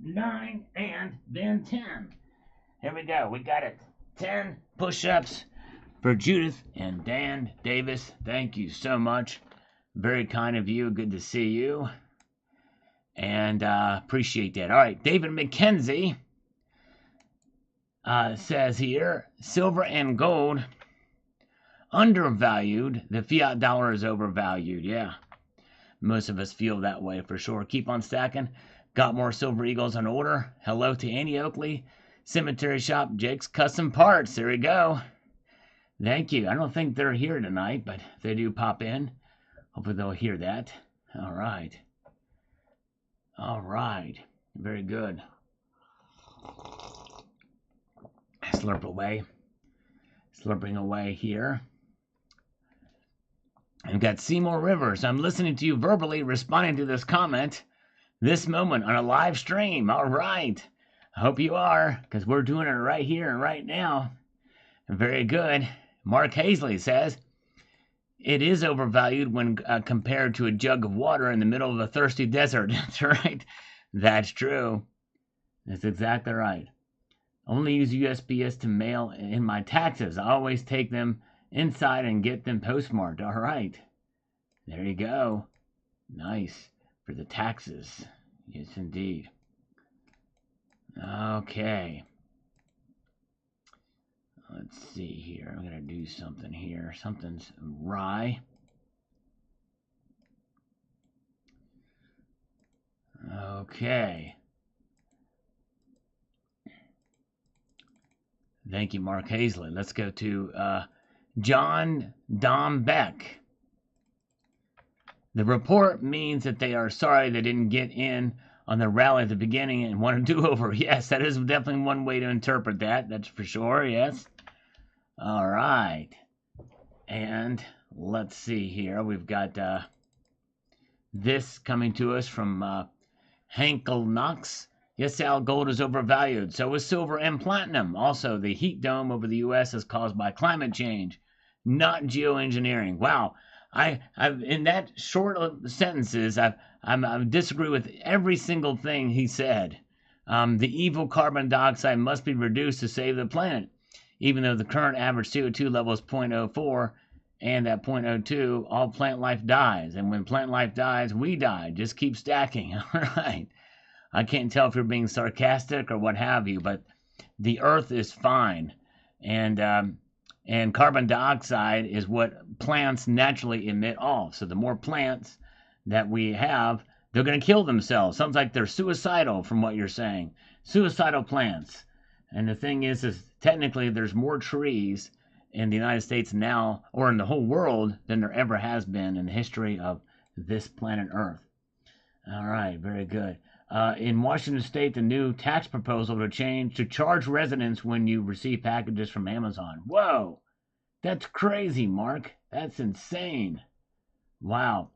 9, and then 10. Here we go. We got it. 10 push-ups for Judith and Dan Davis. Thank you so much. Very kind of you. Good to see you. And appreciate that. All right. David McKenzie says here, silver and gold undervalued. The fiat dollar is overvalued. Yeah. Most of us feel that way for sure. Keep on stacking. Got more Silver Eagles on order. Hello to Annie Oakley. Cemetery Shop, Jake's Custom Parts. There we go. Thank you. I don't think they're here tonight, but if they do pop in, hopefully they'll hear that. All right. All right. Very good. Slurp away. Slurping away here. I've got Seymour Rivers. I'm listening to you verbally responding to this comment this moment on a live stream. All right. I hope you are, because we're doing it right here and right now. Very good. Mark Hazley says, it is overvalued when compared to a jug of water in the middle of a thirsty desert. That's right. That's true. That's exactly right. Only use USPS to mail in my taxes. I always take them inside and get them postmarked. All right. There you go. Nice. For the taxes. Yes, indeed. Okay. Let's see here. I'm going to do something here. Something's awry. Okay. Thank you, Mark Hazlett. Let's go to John Dombeck. The report means that they are sorry they didn't get in on the rally at the beginning and want a do-over. Yes, that is definitely one way to interpret that. That's for sure, yes. All right. And let's see here. We've got this coming to us from Hankel Knox. Yes, Al, gold is overvalued. So is silver and platinum. Also, the heat dome over the U.S. is caused by climate change, not geoengineering. Wow. I've in that short sentences, I disagree with every single thing he said. The evil carbon dioxide must be reduced to save the planet, even though the current average CO2 level is 0.04, and at 0.02, all plant life dies. And when plant life dies, we die. Just keep stacking. All right. I can't tell if you're being sarcastic or what have you, but the Earth is fine, and carbon dioxide is what plants naturally emit off. So the more plants that we have, they're going to kill themselves. Sounds like they're suicidal from what you're saying. Suicidal plants. And the thing is technically there's more trees in the United States now, or in the whole world, than there ever has been in the history of this planet Earth. All right, very good. In Washington State, the new tax proposal to charge residents when you receive packages from Amazon. Whoa, that's crazy, Mark. That's insane. Wow.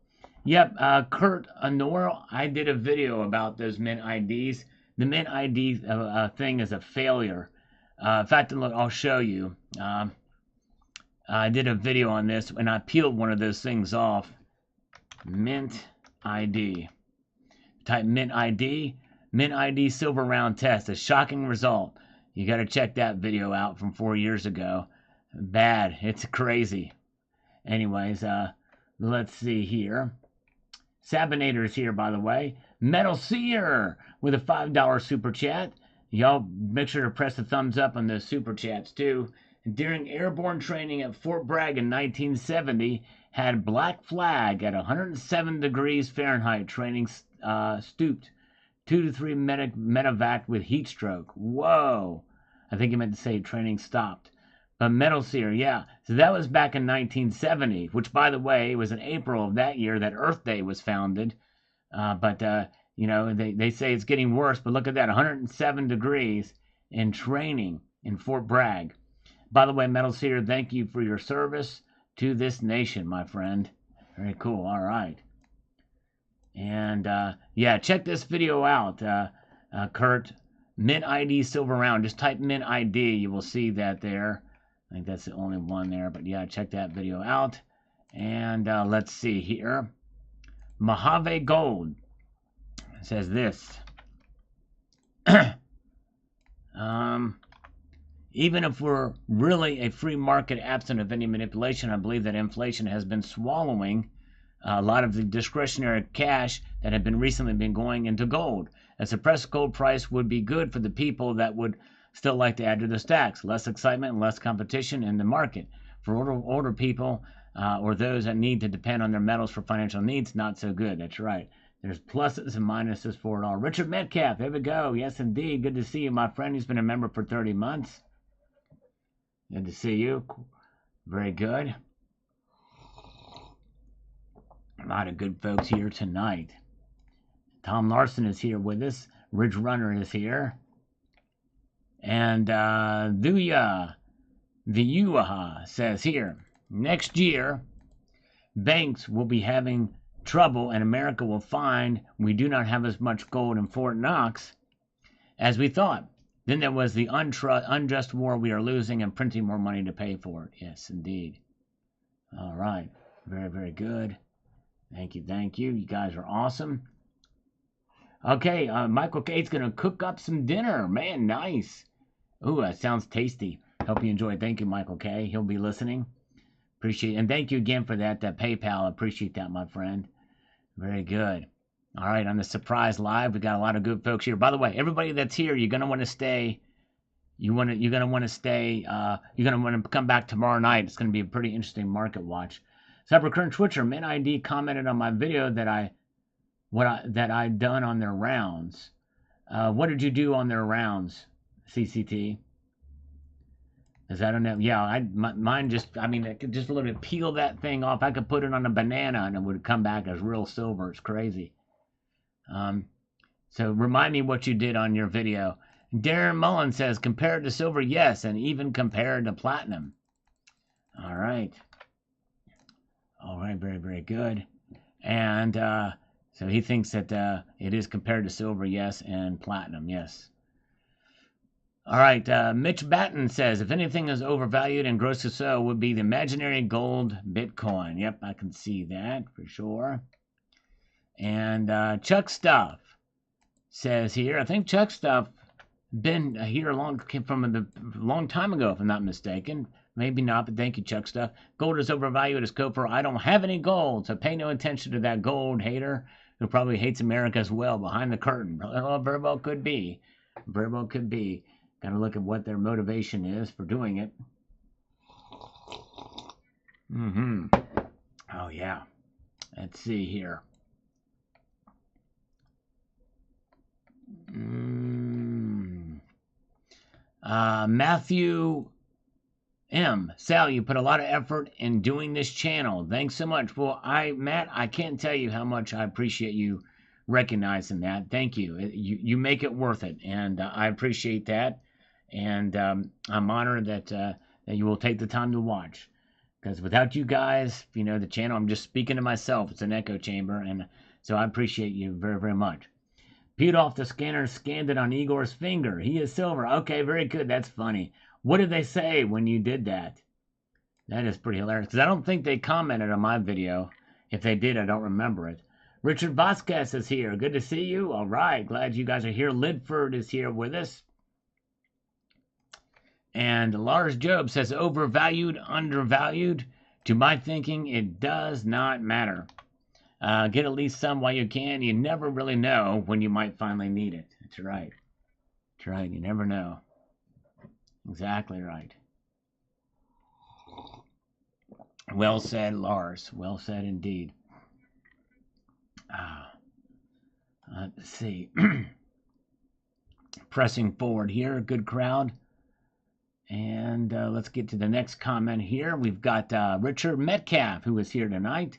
Yep, Kurt Honor, I did a video about those Mint IDs. The Mint ID thing is a failure. In fact, look, I'll show you. I did a video on this, and I peeled one of those things off. Mint ID. Type Mint ID silver round test, a shocking result. You got to check that video out from 4 years ago. Bad, it's crazy. Anyways, let's see here. Sabinator's here, by the way. Metal Seer with a $5 super chat. Y'all make sure to press the thumbs up on those super chats too. During airborne training at Fort Bragg in 1970, had black flag at 107 degrees Fahrenheit. Training stooped 2 to 3 medevac with heat stroke. Whoa. I think he meant to say training stopped. But Metal Seer, yeah. So that was back in 1970, which, by the way, was in April of that year that Earth Day was founded. You know, they say it's getting worse, but look at that, 107 degrees in training in Fort Bragg. By the way, Metal Seer, thank you for your service to this nation, my friend. Very cool. All right. And, yeah, check this video out, Kurt. Mint ID silver round. Just type Mint ID. You will see that there. I think that's the only one there. But, yeah, check that video out. And let's see here. Mojave Gold says this. Even if we're really a free market absent of any manipulation, I believe that inflation has been swallowing a lot of the discretionary cash that had recently been going into gold. A suppressed gold price would be good for the people that would still like to add to the stacks. Less excitement and less competition in the market. For older people or those that need to depend on their metals for financial needs, not so good. That's right. There's pluses and minuses for it all. Richard Metcalf, there we go. Yes, indeed. Good to see you, my friend. He's been a member for 30 months. Good to see you. Very good. A lot of good folks here tonight. Tom Larson is here with us. Ridge Runner is here. And Viyuha says here, next year, banks will be having trouble and America will find we do not have as much gold in Fort Knox as we thought. Then there was the unjust war we are losing and printing more money to pay for it. Yes, indeed. All right. Very, very good. Thank you, thank you. You guys are awesome. Okay, Michael Kate's going to cook up some dinner. Man, nice. Ooh, that sounds tasty. Hope you enjoyed. Thank you, Michael K. He'll be listening. Appreciate it. And thank you again for that PayPal. Appreciate that, my friend. Very good. All right, on the surprise live, we got a lot of good folks here. By the way, everybody that's here, you're going to want to stay. You're going to want to stay. You're going to want to come back tomorrow night. It's going to be a pretty interesting market watch. Cybercurrent Twitcher, Mint ID commented on my video that I done on their rounds. What did you do on their rounds, CCT? Because I don't know. Yeah, mine just, I mean, I could just literally peel that thing off. I could put it on a banana and it would come back as real silver. It's crazy. So remind me what you did on your video. Darren Mullen says, compared to silver, yes, and even compared to platinum. All right. All right, very, very good. And so he thinks that it is compared to silver, yes, and platinum, yes. All right, Mitch Batten says, if anything is overvalued and gross to sell, would be the imaginary gold Bitcoin. Yep, I can see that for sure. And Chuck Stuff says here, I think Chuck Stuff been here from a long time ago, if I'm not mistaken. Maybe not, but thank you, Chuck Stuff. Gold is overvalued as Gopher. I don't have any gold, so pay no attention to that gold hater who probably hates America as well behind the curtain. Well, very well could be. Very well could be. Got to look at what their motivation is for doing it. Oh, yeah. Let's see here. Matthew M. Sal, you put a lot of effort in doing this channel. Thanks so much. Well, Matt, I can't tell you how much I appreciate you recognizing that. Thank you. You make it worth it, and I appreciate that. And I'm honored that you will take the time to watch. Because without you guys, the channel, I'm just speaking to myself. It's an echo chamber, and so I appreciate you very, very much. Peeled off the scanner, scanned it on Igor's finger. He is silver. Okay, very good. That's funny. What did they say when you did that? That is pretty hilarious, because I don't think they commented on my video. If they did, I don't remember it. Richard Vasquez is here. Good to see you. All right, glad you guys are here. Lidford is here with us. And Lars Job says, overvalued, undervalued. To my thinking, it does not matter. Get at least some while you can. You never really know when you might finally need it. That's right. That's right. You never know. Exactly right. Well said, Lars. Well said indeed. Let's see. Pressing forward here. Good crowd. And let's get to the next comment here. We've got Richard Metcalf, who is here tonight.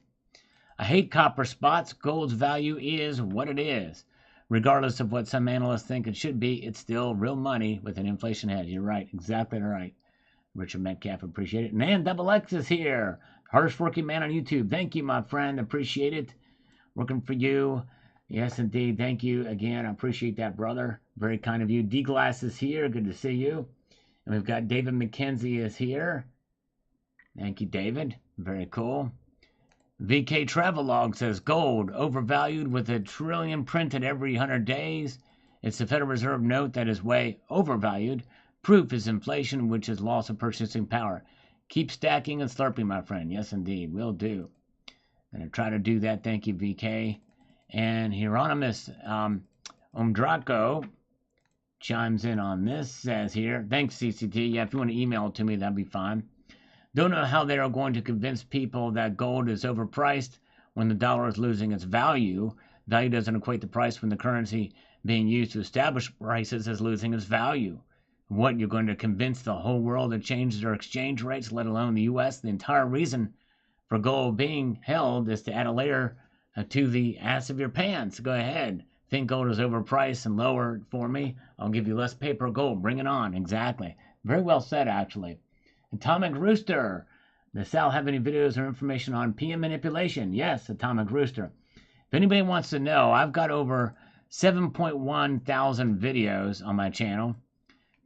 I hate copper spots. Gold's value is what it is. Regardless of what some analysts think it should be, it's still real money with an inflation hedge. You're right. Exactly right. Richard Metcalf, appreciate it. Man, Double X is here. Hardest working man on YouTube. Thank you, my friend. Appreciate it. Working for you. Yes, indeed. Thank you again. I appreciate that, brother. Very kind of you. D-Glass is here. Good to see you. And we've got David McKenzie is here. Thank you, David. Very cool. VK Travelog says, gold overvalued with $1 trillion printed every 100 days. It's the Federal Reserve note that is way overvalued. Proof is inflation, which is loss of purchasing power. Keep stacking and slurping, my friend. Yes, indeed. Will do. I'm going to try to do that. Thank you, VK. And Hieronymus Omdraco chimes in on this, says here, thanks, CCT. Yeah, if you want to email it to me, that'd be fine. Don't know how they are going to convince people that gold is overpriced when the dollar is losing its value. Value doesn't equate the price when the currency being used to establish prices is losing its value. What, you're going to convince the whole world to change their exchange rates, let alone the U.S.? The entire reason for gold being held is to add a layer to the ass of your pants. Go ahead. Think gold is overpriced and lower it for me. I'll give you less paper gold. Bring it on. Exactly. Very well said, actually. Atomic Rooster. Does Sal have any videos or information on PM manipulation? Yes, Atomic Rooster. If anybody wants to know, I've got over 7.1 thousand videos on my channel.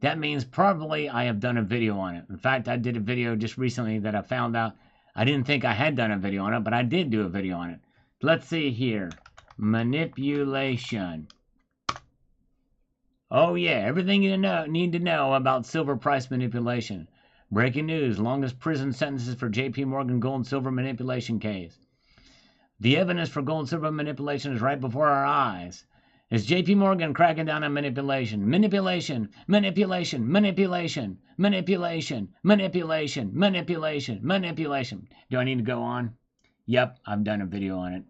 That means probably I have done a video on it. In fact, I did a video just recently that I found out I didn't think I had done a video on it, but I did do a video on it. Let's see here. Manipulation. Oh yeah, everything you need to know about silver price manipulation. Breaking news, longest prison sentences for JP Morgan gold and silver manipulation case. The evidence for gold and silver manipulation is right before our eyes. Is JP Morgan cracking down on manipulation? Manipulation, manipulation, manipulation, manipulation, manipulation, manipulation, manipulation. Do I need to go on? Yep, I've done a video on it.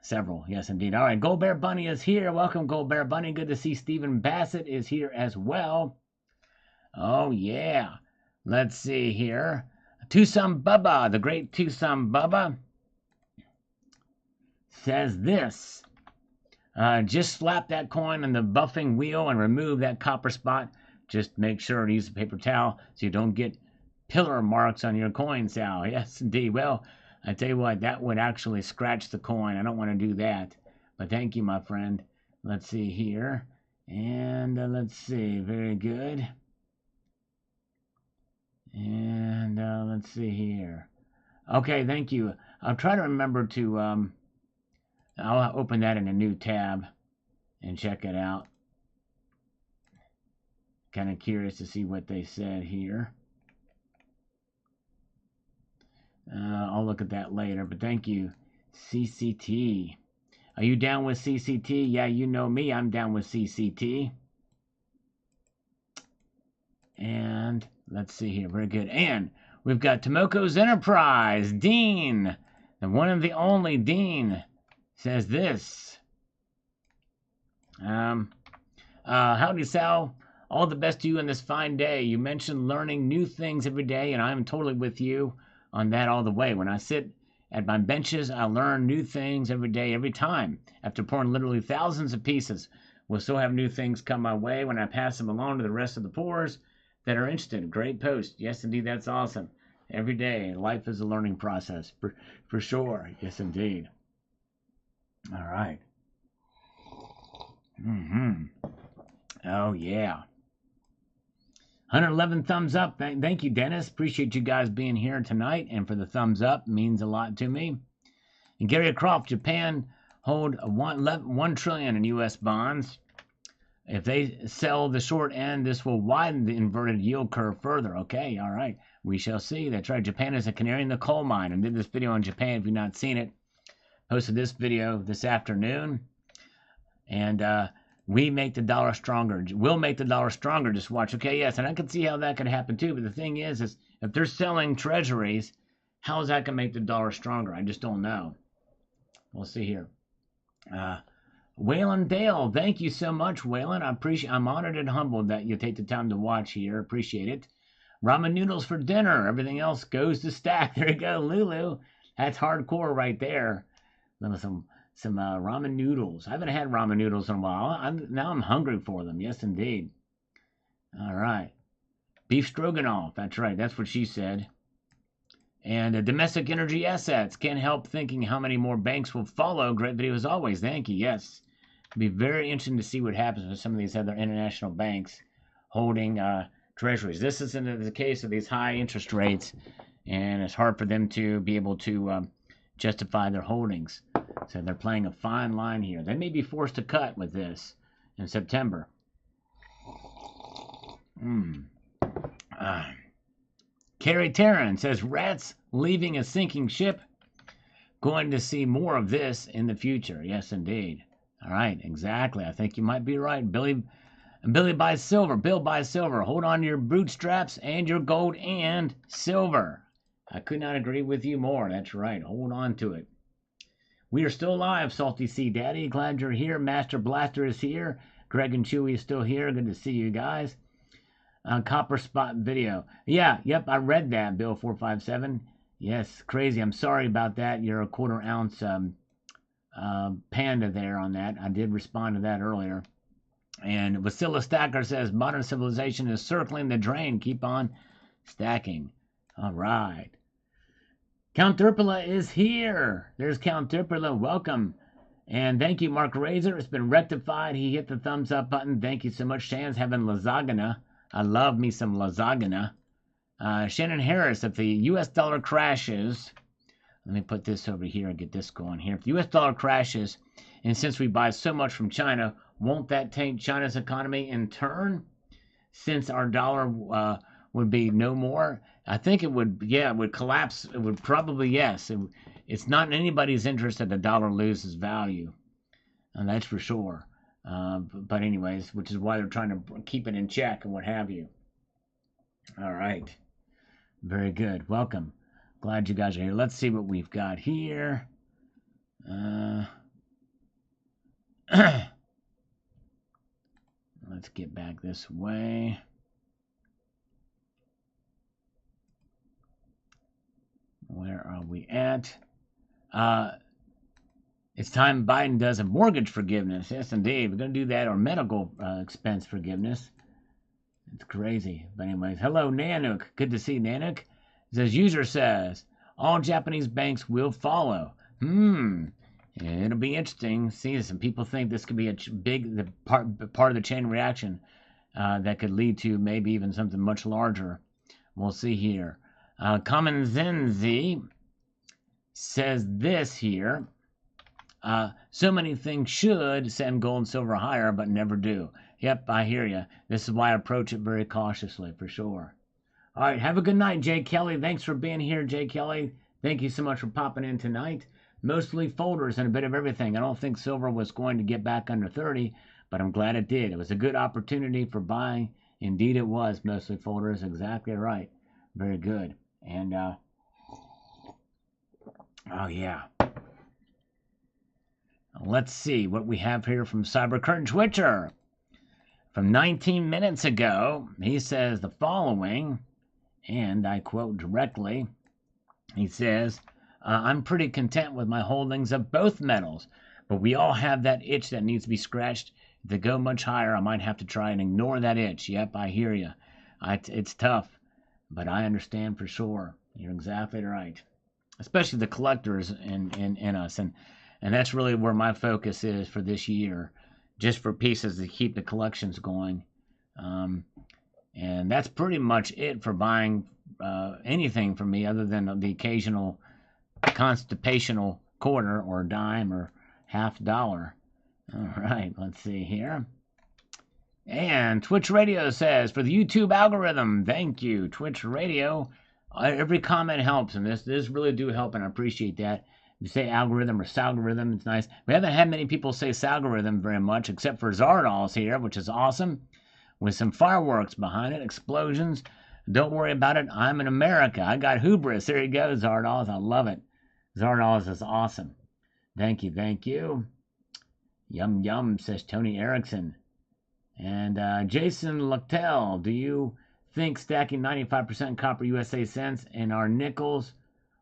Several, yes indeed. All right, Gold Bear Bunny is here. Welcome, Gold Bear Bunny. Good to see Stephen Bassett is here as well. Oh yeah. Let's see here. Tucson Bubba, the great Tucson Bubba, says this. Just slap that coin on the buffing wheel and remove that copper spot. Just make sure to use a paper towel so you don't get pillar marks on your coin, Sal. Yes, indeed. Well, I tell you what, that would actually scratch the coin. I don't want to do that. But thank you, my friend. Let's see here. And let's see. Very good. And let's see here. Okay, thank you. I'll try to remember to... I'll open that in a new tab and check it out. Kind of curious to see what they said here. I'll look at that later, but thank you. CCT. Are you down with CCT? Yeah, you know me. I'm down with CCT. And let's see here. Very good. And we've got Tomoko's Enterprise. Dean, the one and the only Dean, says this. Howdy, Sal. All the best to you on this fine day. You mentioned learning new things every day, and I'm totally with you on that all the way. When I sit at my benches, I learn new things every day, every time. After pouring literally thousands of pieces, we'll still have new things come my way when I pass them along to the rest of the pourers that are interested. Great post. Yes, indeed, that's awesome. Every day, life is a learning process, for sure. Yes, indeed. All right. Oh, yeah. 111 thumbs up. Thank you, Dennis. Appreciate you guys being here tonight. And for the thumbs up, means a lot to me. And Gary Croft, Japan hold 1 trillion in U.S. bonds. If they sell the short end, this will widen the inverted yield curve further. Okay, all right. We shall see. That's right. Japan is a canary in the coal mine. I did this video on Japan if you've not seen it. Posted this video this afternoon. And we make the dollar stronger. We'll make the dollar stronger. Just watch. Okay, yes, and I can see how that could happen too. But the thing is if they're selling treasuries, how is that going to make the dollar stronger? I just don't know. We'll see here. Waylon Dale, thank you so much, Waylon. I'm honored and humbled that you take the time to watch here. Appreciate it. Ramen noodles for dinner. Everything else goes to stack. There you go, Lulu. That's hardcore right there. Some ramen noodles. I haven't had ramen noodles in a while. Now I'm hungry for them. Yes, indeed. All right. Beef stroganoff. That's right. That's what she said. And domestic energy assets. Can't help thinking how many more banks will follow. Great video as always. Thank you. Yes. It'll be very interesting to see what happens with some of these other international banks holding treasuries. This isn't the case of these high interest rates, and it's hard for them to be able to justify their holdings. So they're playing a fine line here. They may be forced to cut with this in September. Carrie Tarrant says, rats leaving a sinking ship. Going to see more of this in the future. Yes, indeed. All right, exactly. I think you might be right. Billy buys silver. Bill buys silver. Hold on to your bootstraps and your gold and silver. I could not agree with you more. That's right. Hold on to it. We are still alive, Salty Sea Daddy. Glad you're here. Master Blaster is here. Greg and Chewy is still here. Good to see you guys. Copper spot video. Yeah, yep, I read that, Bill 457. Yes, crazy. I'm sorry about that. You're a 1/4 ounce panda there on that. I did respond to that earlier. And Vasila Stacker says, modern civilization is circling the drain. Keep on stacking. All right. Count Derpula is here. There's Count Derpula. Welcome. And thank you, Mark Razor. It's been rectified. He hit the thumbs up button. Thank you so much. Shan's having lasagna. I love me some lasagna. Shannon Harris, if the U.S. dollar crashes, let me put this over here and get this going here. If the U.S. dollar crashes, and since we buy so much from China, won't that taint China's economy in turn? Since our dollar would be no more? I think it would, yeah, it would collapse. It would probably, yes. It's not in anybody's interest that the dollar loses value. And that's for sure. But anyways, which is why they're trying to keep it in check and what have you. All right. Very good. Welcome. Glad you guys are here. Let's see what we've got here. Let's get back this way. Where are we at? It's time Biden does a mortgage forgiveness. Yes, indeed. We're going to do that, or medical expense forgiveness. It's crazy. But anyways, hello, Nanook. Good to see Nanook. It says, user says, all Japanese banks will follow. It'll be interesting. See, some people think this could be a big part of the chain reaction that could lead to maybe even something much larger. We'll see here. Common Zenzi says this here. So many things should send gold and silver higher, but never do. Yep, I hear you. This is why I approach it very cautiously, for sure. All right, have a good night, Jay Kelly. Thanks for being here, Jay Kelly. Thank you so much for popping in tonight. Mostly folders and a bit of everything. I don't think silver was going to get back under 30, but I'm glad it did. It was a good opportunity for buying. Indeed, it was. Mostly folders. Exactly right. Very good. And, oh, yeah. Let's see what we have here from Cybercurtain Twitcher. From 19 minutes ago, he says the following, and I quote directly. He says, I'm pretty content with my holdings of both metals, but we all have that itch that needs to be scratched. If they go much higher, I might have to try and ignore that itch. Yep, I hear you. It's tough, but I understand for sure. You're exactly right. Especially the collectors in us. And that's really where my focus is for this year. Just for pieces to keep the collections going. And that's pretty much it for buying anything from me other than the occasional constipational quarter or dime or $half. All right, let's see here. And Twitch Radio says, for the YouTube algorithm, thank you, Twitch Radio. Every comment helps, and this really do help, and I appreciate that. You say algorithm or salgorithm, it's nice. We haven't had many people say salgorithm very much, except for Zardal's here, which is awesome, with some fireworks behind it, explosions. Don't worry about it. I'm in America. I got hubris. There you go, Zardal's. I love it. Zardal's is awesome. Thank you, thank you. Yum, yum, says Tony Erickson. And Jason Lucktel, do you think stacking 95% copper USA cents in our nickels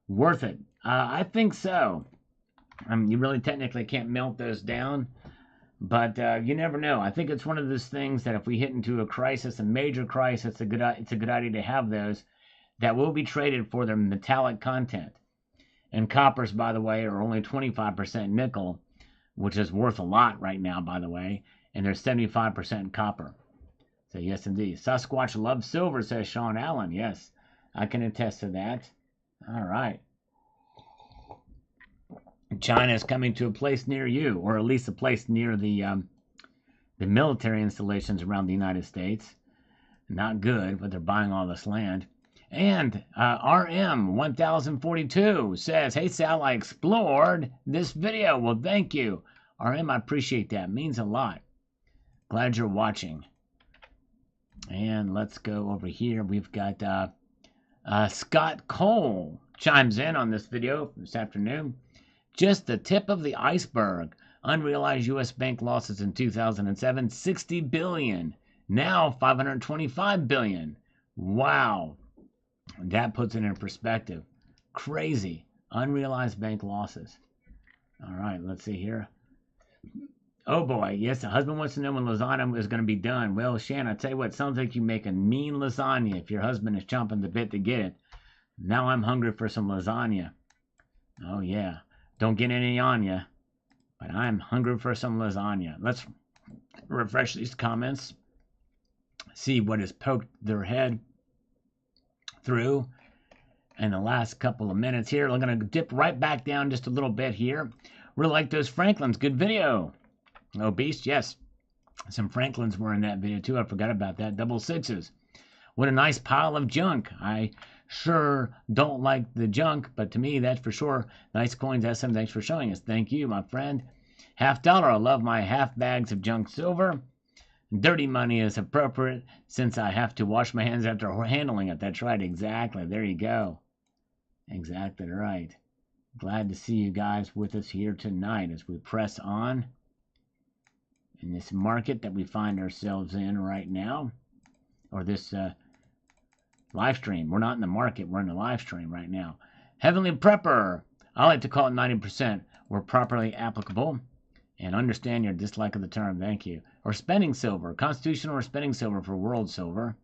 worth it? I think so. You really technically can't melt those down, but you never know. I think it's one of those things that if we hit into a crisis, a major crisis, it's a good idea to have those that will be traded for their metallic content. And coppers, by the way, are only 25% nickel, which is worth a lot right now, by the way, and they're 75% copper. So yes, indeed. Sasquatch loves silver, says Sean Allen. Yes, I can attest to that. All right. China is coming to a place near you, or at least a place near the military installations around the United States. Not good, but they're buying all this land. And RM1042 says, hey Sal, I explored this video. Well, thank you. RM, I appreciate that. It means a lot. Glad you're watching. And let's go over here. We've got Scott Cole chimes in on this video this afternoon. Just the tip of the iceberg. Unrealized U.S. bank losses in 2007, $60 billion. Now $525 billion. Wow. That puts it in perspective. Crazy. Unrealized bank losses. All right, let's see here. Oh boy, yes, the husband wants to know when lasagna is going to be done. Well, Shan, I tell you what, it sounds like you make a mean lasagna if your husband is chomping the bit to get it. Now I'm hungry for some lasagna. Oh yeah. Don't get any on ya, but I'm hungry for some lasagna. Let's refresh these comments, see what has poked their head through in the last couple of minutes here. We're going to dip right back down just a little bit here. Really like those Franklins. Good video. Oh, Beast, yes. Some Franklins were in that video too. I forgot about that. Double sixes. What a nice pile of junk. I sure don't like the junk, but to me, that's for sure. Nice coins, SM. Thanks for showing us. Thank you, my friend. $50. I love my half bags of junk silver. Dirty money is appropriate since I have to wash my hands after handling it. That's right. Exactly. There you go. Exactly right. Glad to see you guys with us here tonight as we press on in this market that we find ourselves in right now, or this live stream. We're not in the market. We're in the live stream right now. Heavenly Prepper. I like to call it 90% were properly applicable. And understand your dislike of the term. Thank you. Or spending silver. Constitutional or spending silver for world silver.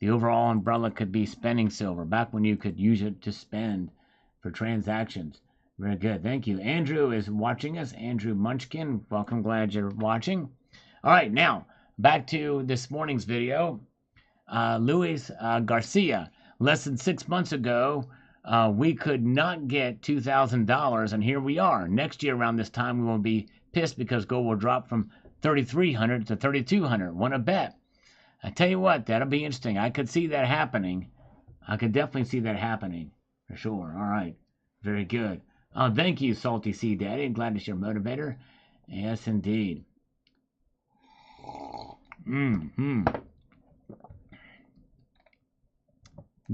The overall umbrella could be spending silver. Back when you could use it to spend for transactions. Very good. Thank you. Andrew is watching us. Andrew Munchkin. Welcome. Glad you're watching. All right. Now, back to this morning's video. Luis Garcia. Less than 6 months ago, we could not get $2,000, and here we are. Next year around this time, we will be pissed because gold will drop from 3,300 to 3,200. Want to bet? I tell you what, that'll be interesting. I could see that happening. I could definitely see that happening for sure. All right, very good. Thank you, Salty Sea Daddy. Glad to share motivator. Yes, indeed.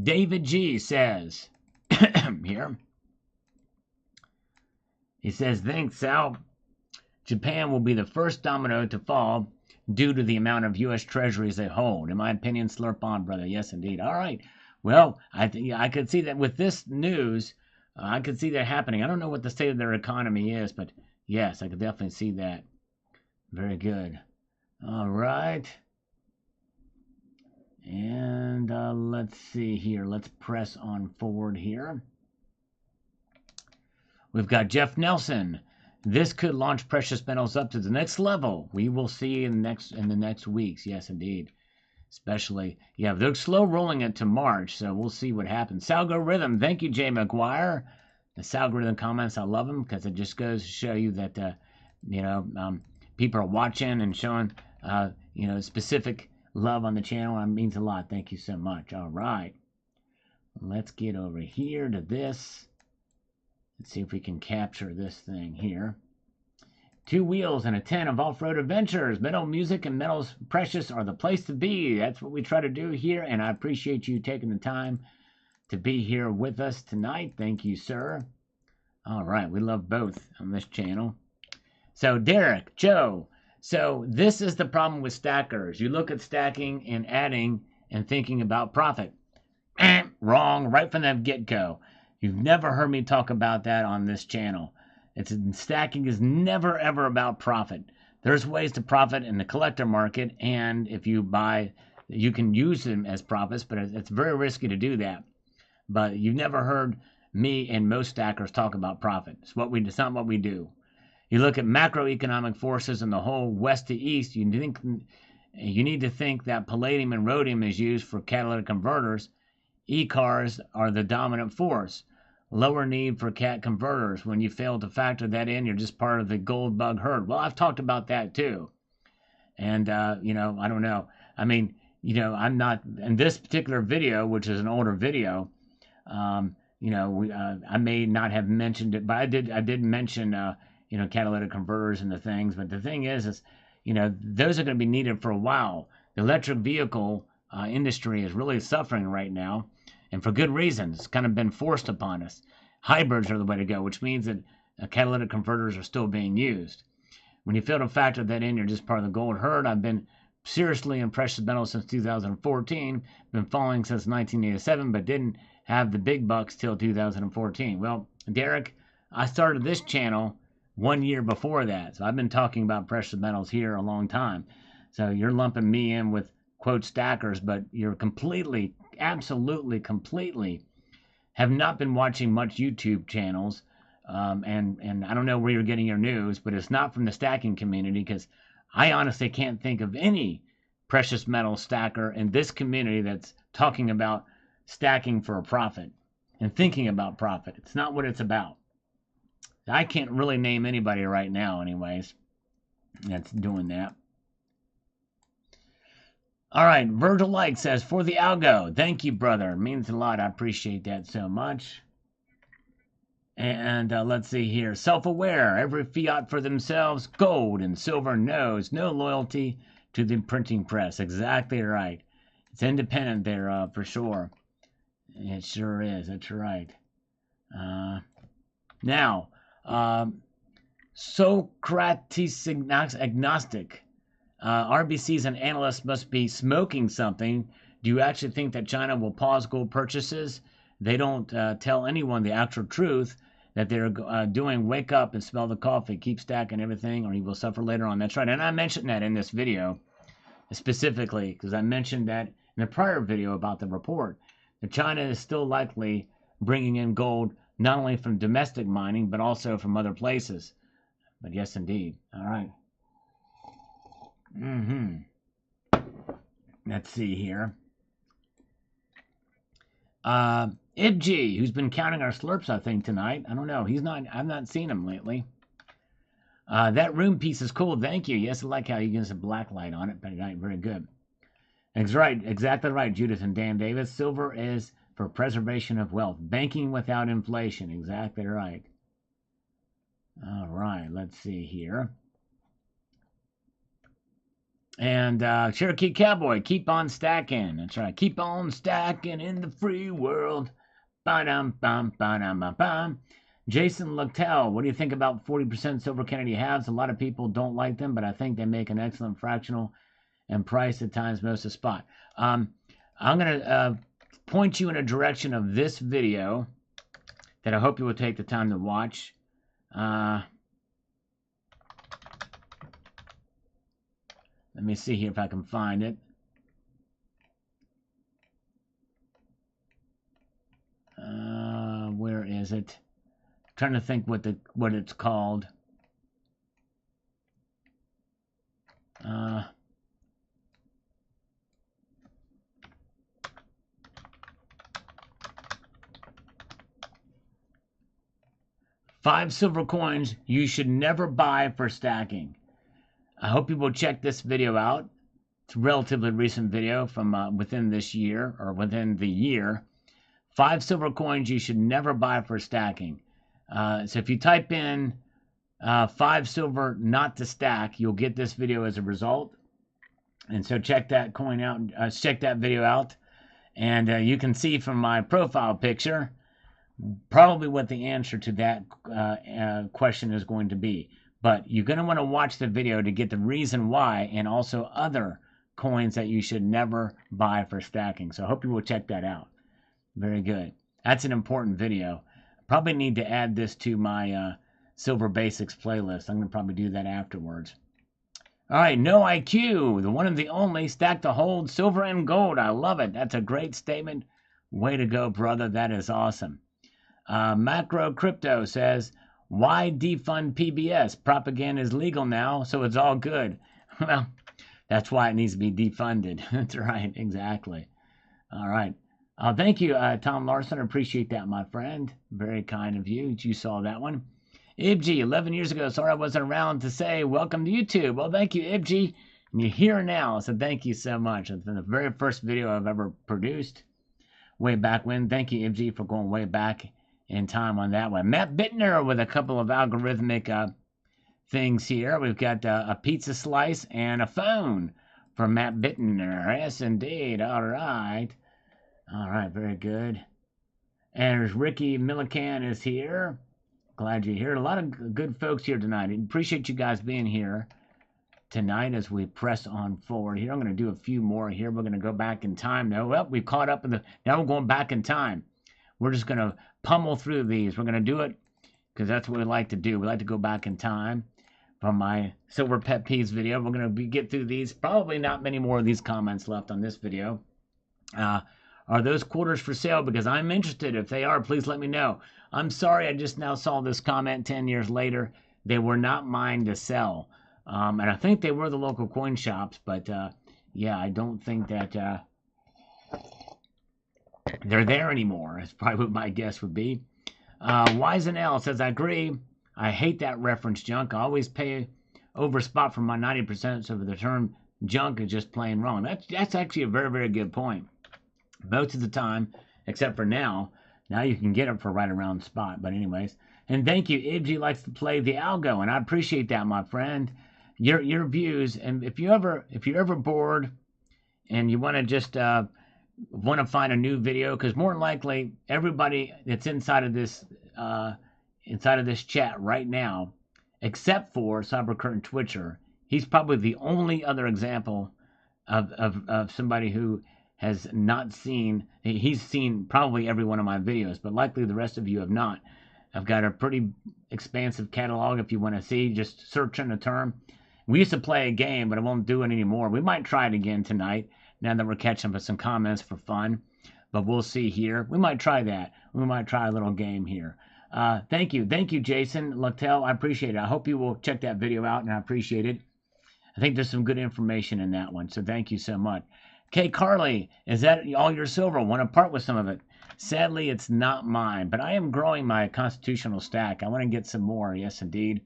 David G says here. He says, thanks, Sal. Japan will be the first domino to fall due to the amount of U.S. treasuries they hold. In my opinion, slurp on, brother. Yes, indeed. All right. Well, I could see that with this news, I could see that happening. I don't know what the state of their economy is, but yes, I could definitely see that. Very good. All right. And let's see here. Let's press on forward here. We've got Jeff Nelson. This could launch precious metals up to the next level. We will see in the next weeks. Yes, indeed. Especially, yeah, they're slow rolling it to March, so we'll see what happens. Salgorithm, thank you, Jay McGuire. The Salgorithm comments, I love them because it just goes to show you that, people are watching and showing, specific love on the channel. It means a lot. Thank you so much. All right. Let's get over here to this. Let's see if we can capture this thing here. 2 wheels and a 10 of off-road adventures. Metal music and metals precious are the place to be. That's what we try to do here, and I appreciate you taking the time to be here with us tonight. Thank you, sir. All right, we love both on this channel. So, Derek, Joe, so this is the problem with stackers. You look at stacking and adding and thinking about profit. Wrong, right from the get-go. You've never heard me talk about that on this channel. Stacking is never, ever about profit. There's ways to profit in the collector market, and if you buy, you can use them as profits, but it's very risky to do that. But you've never heard me and most stackers talk about profit. It's not what we do. You look at macroeconomic forces in the whole west to east, you need to think that palladium and rhodium is used for catalytic converters. E-cars are the dominant force. Lower need for cat converters. When you fail to factor that in, you're just part of the gold bug herd. Well, I've talked about that too. And, I don't know. I mean, I'm not, in this particular video, which is an older video, I may not have mentioned it, but I did mention, catalytic converters and the things. But the thing is, those are going to be needed for a while. The electric vehicle industry is really suffering right now. And for good reasons. It's kind of been forced upon us. Hybrids are the way to go, which means that catalytic converters are still being used. When you fail to factor that in, you're just part of the gold herd. I've been seriously in precious metals since 2014. Been following since 1987, but didn't have the big bucks till 2014. Well, Derek, I started this channel 1 year before that. So I've been talking about precious metals here a long time. So you're lumping me in with, quote, stackers, but you're absolutely completely have not been watching much YouTube channels, and I don't know where you're getting your news, but it's not from the stacking community, because I honestly can't think of any precious metal stacker in this community that's talking about stacking for a profit and thinking about profit. It's not what it's about. I can't really name anybody right now anyways that's doing that. All right, Virgil Light says, for the algo. Thank you, brother. It means a lot. I appreciate that so much. And let's see here. Self-aware. Every fiat for themselves. Gold and silver knows. No loyalty to the printing press. Exactly right. It's independent there, for sure. It sure is. That's right. Now, Socrates agnostic. RBCs and analysts must be smoking something. Do you actually think that China will pause gold purchases they don't tell anyone the actual truth that they're doing. Wake up and smell the coffee, keep stacking everything, or you will suffer later on. That's right. And I mentioned that in this video specifically because I mentioned that in a prior video about the report that China is still likely bringing in gold not only from domestic mining but also from other places. But yes, indeed. All right. Let's see here. Ibg, who's been counting our slurps, I think, tonight. I don't know. I've not seen him lately. That room piece is cool. Thank you. Yes, I like how you get a black light on it. But very good. That's right. Exactly right, Judith and Dan Davis. Silver is for preservation of wealth. Banking without inflation. Exactly right. All right. Let's see here. And Cherokee Cowboy, keep on stacking. That's right. Keep on stacking in the free world. Ba-dum, bum, ba-dum, bum, bum. Jason Lucktel, what do you think about 40% silver Kennedy halves? A lot of people don't like them, but I think they make an excellent fractional and price at times most of spot. I'm going to point you in a direction of this video that I hope you will take the time to watch. Let me see here if I can find it. Where is it? I'm trying to think what it's called. 5 silver coins you should never buy for stacking. I hope you will check this video out. It's a relatively recent video from within this year, or within the year. 5 silver coins you should never buy for stacking. So if you type in 5 silver not to stack, you'll get this video as a result. And so check that coin out, check that video out. And you can see from my profile picture probably what the answer to that question is going to be. But you're going to want to watch the video to get the reason why, and also other coins that you should never buy for stacking. So I hope you will check that out. Very good. That's an important video. Probably need to add this to my Silver Basics playlist. I'm going to probably do that afterwards. All right, No IQ, the one and the only, stack to hold silver and gold. I love it. That's a great statement. Way to go, brother. That is awesome. Macro Crypto says, why defund PBS? Propaganda is legal now, so it's all good. Well, that's why it needs to be defunded. That's right, exactly. All right. Thank you, Tom Larson. I appreciate that, my friend. Very kind of you. You saw that one. Ibg, 11 years ago. Sorry I wasn't around to say welcome to YouTube. Well, thank you, Ibg. And you're here now, so thank you so much. It's been the very first video I've ever produced way back when. Thank you, Ibg, for going way back in time on that one. Matt Bittner with a couple of algorithmic things here. We've got a pizza slice and a phone from Matt Bittner. Yes, indeed. All right. All right, very good. And there's Ricky Millican is here. Glad you're here. A lot of good folks here tonight. I appreciate you guys being here tonight as we press on forward here. I'm going to do a few more here. We're going to go back in time now. Well, we've caught up in now we're going back in time. We're just going to pummel through these. We're going to do it because that's what we like to do. We like to go back in time. From my Silver Pet Peeves video, we're going to get through these. Probably not many more of these comments left on this video. Are those quarters for sale? Because I'm interested. If they are, please let me know. I'm sorry, I just now saw this comment 10 years later. They were not mine to sell. And I think they were the local coin shops, but yeah, I don't think that they're there anymore. That's probably what my guess would be. Wizen L says, I agree. I hate that reference junk. I always pay over spot for my 90%, so the term junk is just plain wrong. That's actually a very, very good point. Most of the time, except for now you can get it for right around spot. But anyways, and thank you. Ibg likes to play the algo, and I appreciate that, my friend. Your views, and if you're ever bored and you want to just want to find a new video, because more than likely everybody that's inside of this chat right now, except for Cyber Curtain Twitcher, he's probably the only other example of somebody who has not seen, he's seen probably every one of my videos, but likely the rest of you have not. I've got a pretty expansive catalog if you want to see. Just search in the term. We used to play a game, but I won't do it anymore. We might try it again tonight, now that we're catching up with some comments for fun. But we'll see here. We might try that. We might try a little game here. Thank you, Jason Luttel. I appreciate it. I hope you will check that video out, and I appreciate it. I think there's some good information in that one, so thank you so much. Okay, Carly, is that all your silver? Want to part with some of it? Sadly, it's not mine, but I am growing my constitutional stack. I want to get some more, yes, indeed.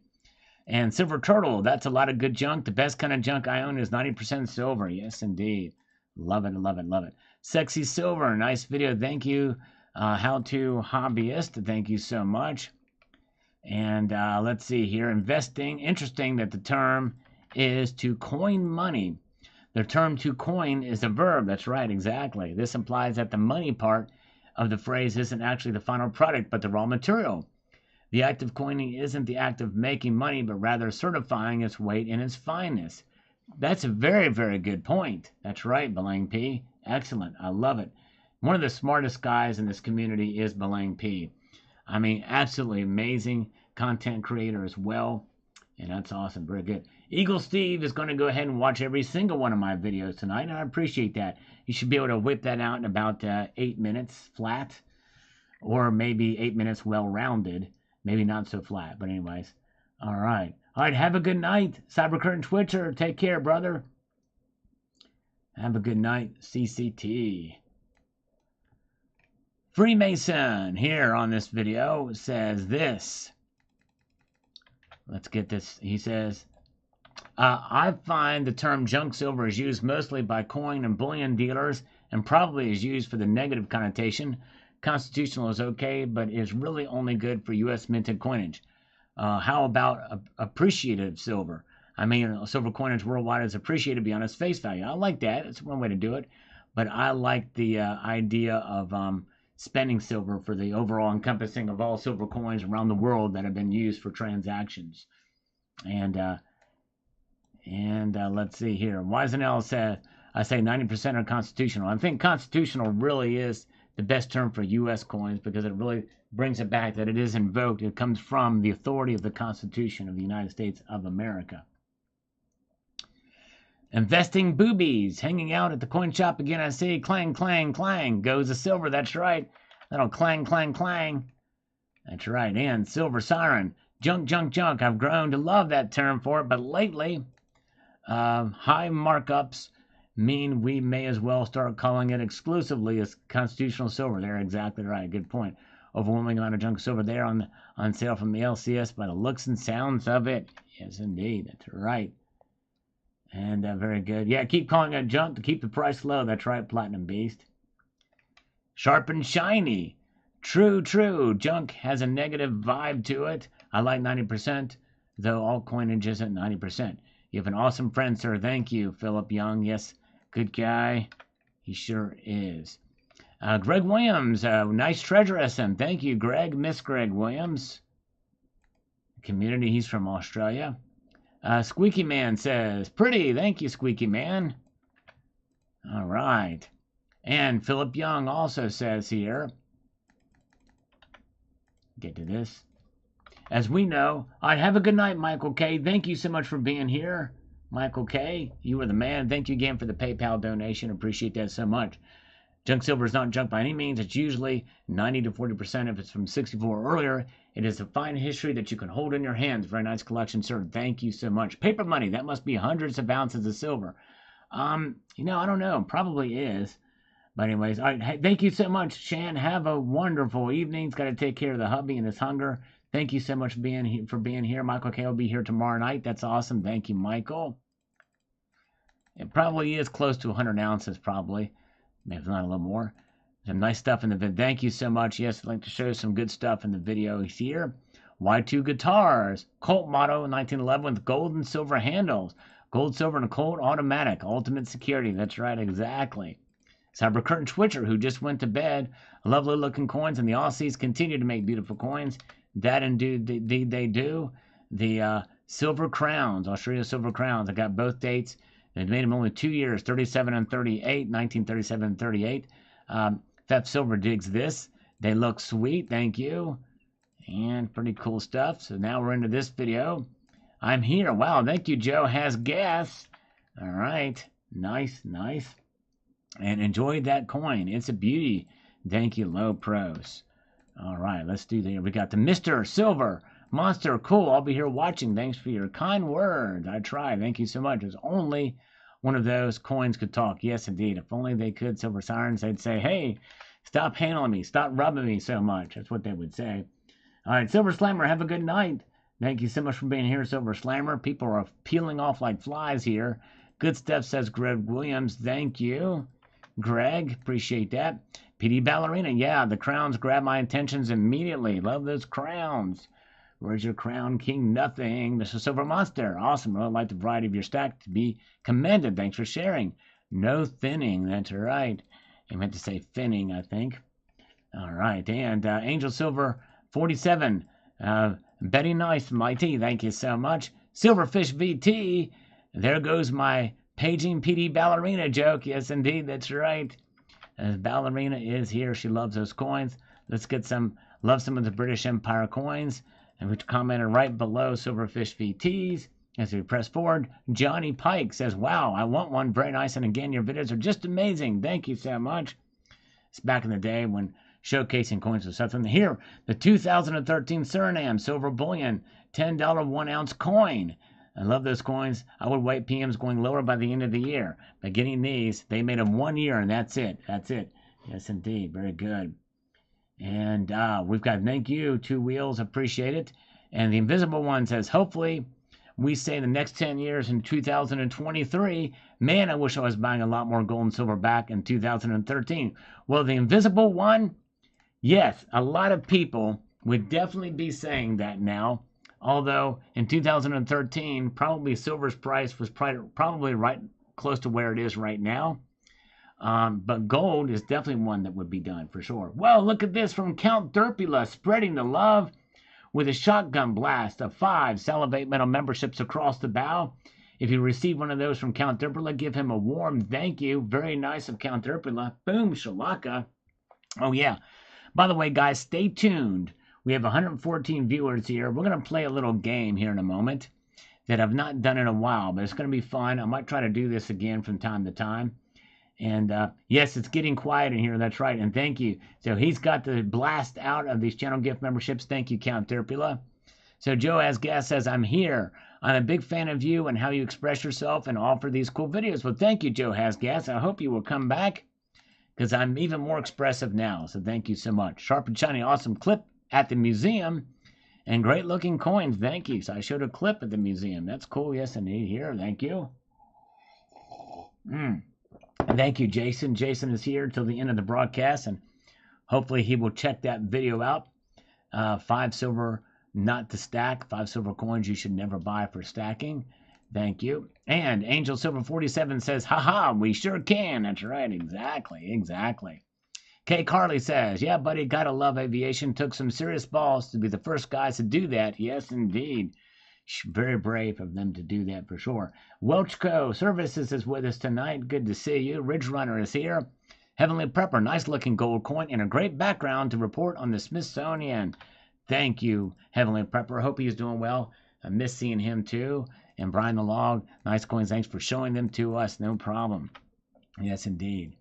And Silver Turtle, that's a lot of good junk. The best kind of junk I own is 90% silver, yes, indeed. Love it, love it, love it. Sexy Silver, nice video. Thank you. How to Hobbyist, thank you so much. And let's see here. Investing, interesting that the term is to coin money. The term to coin is a verb. That's right, exactly. This implies that the money part of the phrase isn't actually the final product, but the raw material. The act of coining isn't the act of making money, but rather certifying its weight and its fineness. That's a very, very good point. That's right, Belang P. Excellent. I love it. One of the smartest guys in this community is Belang P. I mean, absolutely amazing content creator as well. And that's awesome. Very good. Eagle Steve is going to go ahead and watch every single one of my videos tonight, and I appreciate that. You should be able to whip that out in about 8 minutes flat, or maybe 8 minutes well-rounded. Maybe not so flat, but anyways. All right. All right, have a good night. Cybercurtain Twitcher, take care, brother. Have a good night, CCT. Freemason, here on this video, says this. Let's get this. He says, I find the term junk silver is used mostly by coin and bullion dealers and probably is used for the negative connotation. Constitutional is okay, but is really only good for U.S. minted coinage. How about appreciative silver? I mean, silver coinage worldwide is appreciated beyond its face value. I like that. It's one way to do it. But I like the idea of spending silver for the overall encompassing of all silver coins around the world that have been used for transactions. And let's see here. Wisenell said, I say 90% are constitutional. I think constitutional really is the best term for U.S. coins because it really brings it back that it is invoked. It comes from the authority of the Constitution of the United States of America. Investing boobies, hanging out at the coin shop again. I see clang, clang, clang. Goes the silver. That's right. That'll clang, clang, clang. That's right. And silver siren. Junk, junk, junk. I've grown to love that term for it, but lately, high markups mean we may as well start calling it exclusively as constitutional silver. They're exactly right. Good point. Overwhelming amount of junk silver there on sale from the LCS by the looks and sounds of it. Yes, indeed. That's right. And very good. Yeah, keep calling it junk to keep the price low. That's right, Platinum Beast. Sharp and shiny. True, true. Junk has a negative vibe to it. I like 90%, though all coinage isn't 90%. You have an awesome friend, sir. Thank you, Philip Young. Yes, good guy. He sure is. Greg Williams, nice treasure SM. Thank you, Greg. Miss Greg Williams. Community, he's from Australia. Squeaky Man says, pretty. Thank you, Squeaky Man. All right. And Philip Young also says here, get to this. As we know, all right, have a good night, Michael K. Thank you so much for being here. Michael K., you were the man. Thank you again for the PayPal donation. Appreciate that so much. Junk silver is not junk by any means. It's usually 90 to 40% if it's from 64 or earlier. It is a fine history that you can hold in your hands. Very nice collection, sir. Thank you so much. Paper money, that must be hundreds of ounces of silver. I don't know. Probably is. But anyways, all right, hey, thank you so much, Shan. Have a wonderful evening. He's got to take care of the hubby and his hunger. Thank you so much for being here. Michael K will be here tomorrow night. That's awesome. Thank you, Michael. It probably is close to 100 ounces, probably. Maybe not a little more. Some nice stuff in the video. Thank you so much. Yes, I'd like to show some good stuff in the video here. Y2 guitars. Colt motto 1911 with gold and silver handles. Gold, silver, and a Colt automatic. Ultimate security. That's right, exactly. Cybercurtain Twitcher, who just went to bed. Lovely looking coins, and the Aussies continue to make beautiful coins. That indeed they do. The silver crowns, Australia silver crowns. I got both dates. They made them only 2 years, 37 and 38, 1937 and 38. Theft Silver digs this. They look sweet, thank you. And pretty cool stuff. So now we're into this video. I'm here. Wow, thank you, Joe Has Gas. All right, nice, nice. And enjoy that coin. It's a beauty. Thank you, Low Pros. All right, let's do that. We got the Mr. Silver Monster. Cool, I'll be here watching. Thanks for your kind words. I try. Thank you so much. It's only one of those coins could talk. Yes, indeed. If only they could, Silver Sirens, they'd say, hey, stop handling me. Stop rubbing me so much. That's what they would say. All right, Silver Slammer, have a good night. Thank you so much for being here, Silver Slammer. People are peeling off like flies here. Good stuff, says Greg Williams. Thank you, Greg. Appreciate that. PD Ballerina, yeah, the crowns grab my attentions immediately. Love those crowns. Where's your crown, King? Nothing. Mr. Silver Monster, awesome. Really like the variety of your stack, to be commended. Thanks for sharing. No thinning, that's right. I meant to say finning, I think. All right, and Angel Silver 47. Betty Nice, Mighty, thank you so much. Silverfish VT, there goes my paging PD Ballerina joke. Yes, indeed, that's right. Ballerina is here. She loves those coins. Let's get love some of the British Empire coins, and which commented right below Silverfish VTs. As we press forward, Johnny Pike says, wow, I want one. Very nice. And again, your videos are just amazing. Thank you so much. It's back in the day when showcasing coins was something. Here, the 2013 Suriname Silver Bullion, $10 1 ounce coin. I love those coins. I would wait PMs going lower by the end of the year. By getting these, they made them 1 year, and that's it. That's it. Yes, indeed. Very good. And we've got thank you, Two Wheels. Appreciate it. And the invisible one says, hopefully, we say the next 10 years in 2023. Man, I wish I was buying a lot more gold and silver back in 2013. Well, the invisible one, yes, a lot of people would definitely be saying that now. Although in 2013, probably silver's price was probably right close to where it is right now. But gold is definitely one that would be done for sure. Well, look at this from Count Derpula, spreading the love with a shotgun blast of 5 Salivate Metal memberships across the bow. If you receive one of those from Count Derpula, give him a warm thank you. Very nice of Count Derpula. Boom, shalaka. Oh, yeah. By the way, guys, stay tuned. We have 114 viewers here. We're going to play a little game here in a moment that I've not done in a while, but it's going to be fun. I might try to do this again from time to time. And yes, it's getting quiet in here. That's right. And thank you. So he's got the blast out of these channel gift memberships. Thank you, Count Derpula. So Joe Has Gas says, I'm here. I'm a big fan of you and how you express yourself and offer these cool videos. Well, thank you, Joe Has Gas. I hope you will come back because I'm even more expressive now. So thank you so much. Sharp and shiny, awesome clip at the museum and great looking coins. Thank you. So I showed a clip at the museum. That's cool. Yes, indeed. Here. Thank you. Thank you, Jason. Jason is here till the end of the broadcast, and hopefully he will check that video out. 5 silver not to stack. 5 silver coins you should never buy for stacking. Thank you. And Angel Silver 47 says, haha, we sure can. That's right. Exactly. Exactly. Kay Carly says, yeah, buddy, gotta love aviation. Took some serious balls to be the first guys to do that. Yes, indeed. Very brave of them to do that for sure. Welchco Services is with us tonight. Good to see you. Ridge Runner is here. Heavenly Prepper, nice looking gold coin and a great background to report on the Smithsonian. Thank you, Heavenly Prepper. Hope he's doing well. I miss seeing him too. And Brian the Log, nice coins. Thanks for showing them to us. No problem. Yes, indeed.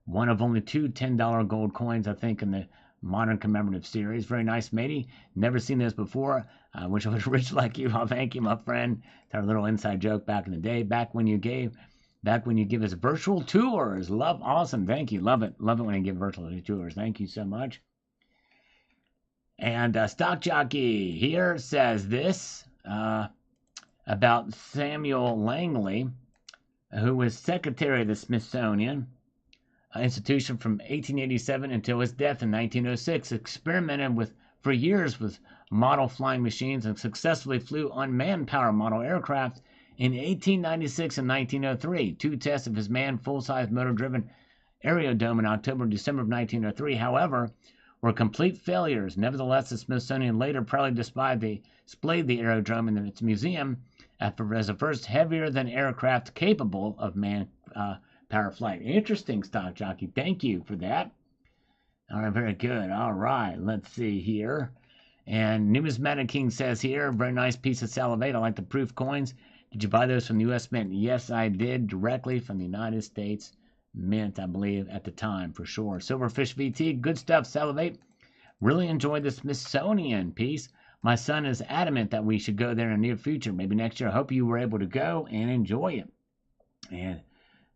One of only 2 $10 gold coins, I think, in the modern commemorative series. Very nice, matey. Never seen this before. I wish I was rich like you. I'll thank you, my friend. It's our little inside joke back in the day. Back when you give us virtual tours. Love, awesome. Thank you. Love it. Love it when you give virtual tours. Thank you so much. And Stock Jockey here says this about Samuel Langley, who was secretary of the Smithsonian Institution from 1887 until his death in 1906, experimented for years with model flying machines and successfully flew unmanned power model aircraft in 1896 and 1903. 2 tests of his manned full-size motor-driven aerodrome in October and December of 1903, however, were complete failures. Nevertheless, the Smithsonian later proudly displayed the aerodrome in its museum as the first heavier than aircraft capable of power flight. Interesting, Stock Jockey. Thank you for that. All right, very good. All right, let's see here. And Numismatic King says here, very nice piece of salivate. I like the proof coins. Did you buy those from the U.S. Mint? Yes, I did, directly from the United States Mint, I believe, at the time, for sure. Silverfish VT, good stuff, salivate. Really enjoyed the Smithsonian piece. My son is adamant that we should go there in the near future, maybe next year. I hope you were able to go and enjoy it. And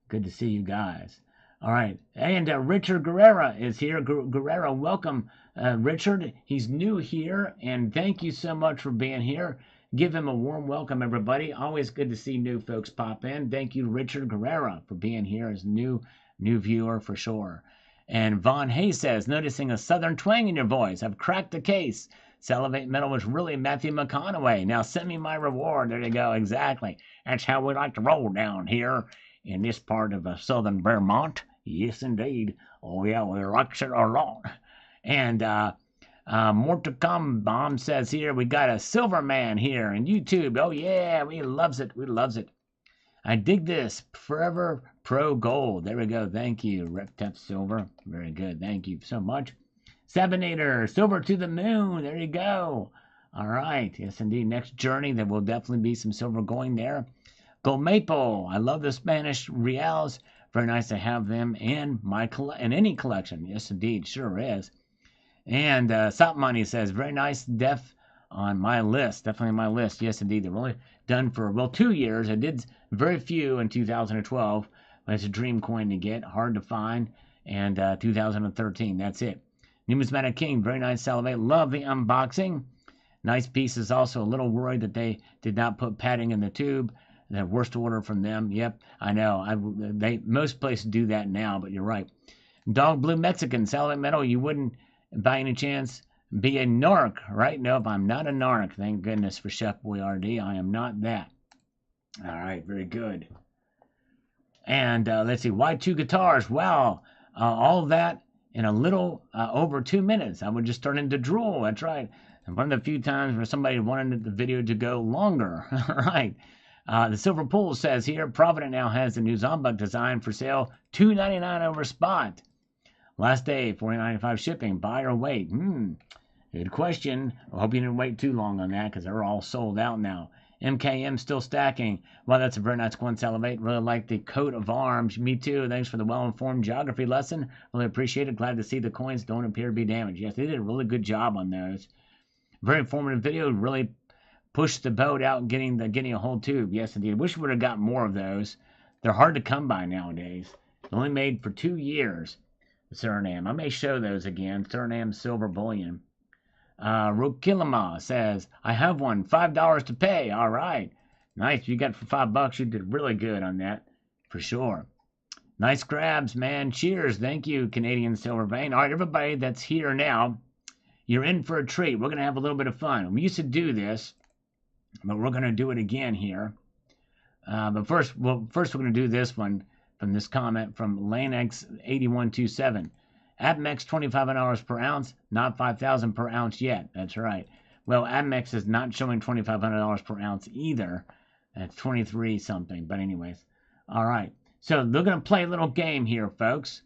good to see you guys. All right, and Richard Guerrera is here. Guerrera, welcome, Richard. He's new here, and thank you so much for being here. Give him a warm welcome, everybody. Always good to see new folks pop in. Thank you, Richard Guerrera, for being here as a new viewer for sure. And Von Hay says, noticing a southern twang in your voice. I've cracked the case. Salivate Metal was really Matthew McConaughey. Now send me my reward. There you go, exactly. That's how we like to roll down here in this part of southern Vermont. Yes, indeed. Oh, yeah, we like it a lot. And more to come, Bomb says here, we got a silver man here on YouTube. Oh, yeah, we loves it. We loves it. I dig this. Forever Pro Gold. There we go. Thank you, Reptep Silver. Very good. Thank you so much. Sabinator, Silver to the Moon. There you go. All right. Yes, indeed. Next journey, there will definitely be some silver going there. Gold Maple. I love the Spanish reals. Very nice to have them in in any collection. Yes, indeed, sure is. And Sop Money says, very nice, def on my list. Definitely on my list. Yes, indeed. They're only done for, well, 2 years. I did very few in 2012. But it's a dream coin to get, hard to find. And 2013, that's it. Numismatic King, very nice salivate. Love the unboxing. Nice pieces. Also a little worried that they did not put padding in the tube. The worst order from them. Yep, I know. Most places do that now, but you're right. Dog Blue Mexican, Salivate Metal, you wouldn't, by any chance, be a narc, right? Nope, I'm not a narc. Thank goodness for Chef Boyardee. I am not that. All right, very good. And let's see, Y2 guitars. Wow, all that in a little over 2 minutes. I would just turn into drool. That's right. And one of the few times where somebody wanted the video to go longer. All right. The Silver Pool says here, Provident now has the new Zombug design for sale, $2.99 over spot. Last day, $49.95 shipping. Buy or wait? Good question. I hope you didn't wait too long on that because they're all sold out now. MKM still stacking. Well, that's a very nice coin, Salivate. Really like the coat of arms. Me too. Thanks for the well-informed geography lesson. Really appreciate it. Glad to see the coins don't appear to be damaged. Yes, they did a really good job on those. Very informative video. Really pushed the boat out getting a whole tube. Yes, indeed. Wish we would have got more of those. They're hard to come by nowadays. Only made for 2 years. Suriname. I may show those again. Suriname silver bullion. Rokilama says, I have one. $5 to pay. All right. Nice. You got it for $5. You did really good on that. For sure. Nice grabs, man. Cheers. Thank you, Canadian Silver Vein. All right, everybody that's here now, you're in for a treat. We're going to have a little bit of fun. We used to do this, but we're going to do it again here. But first we're going to do this one from this comment from Lanex8127. Apmex $2,500 per ounce, not $5,000 per ounce yet. That's right. Well, Apmex is not showing $2,500 per ounce either. That's 23 something. But anyways, all right. So they're going to play a little game here, folks.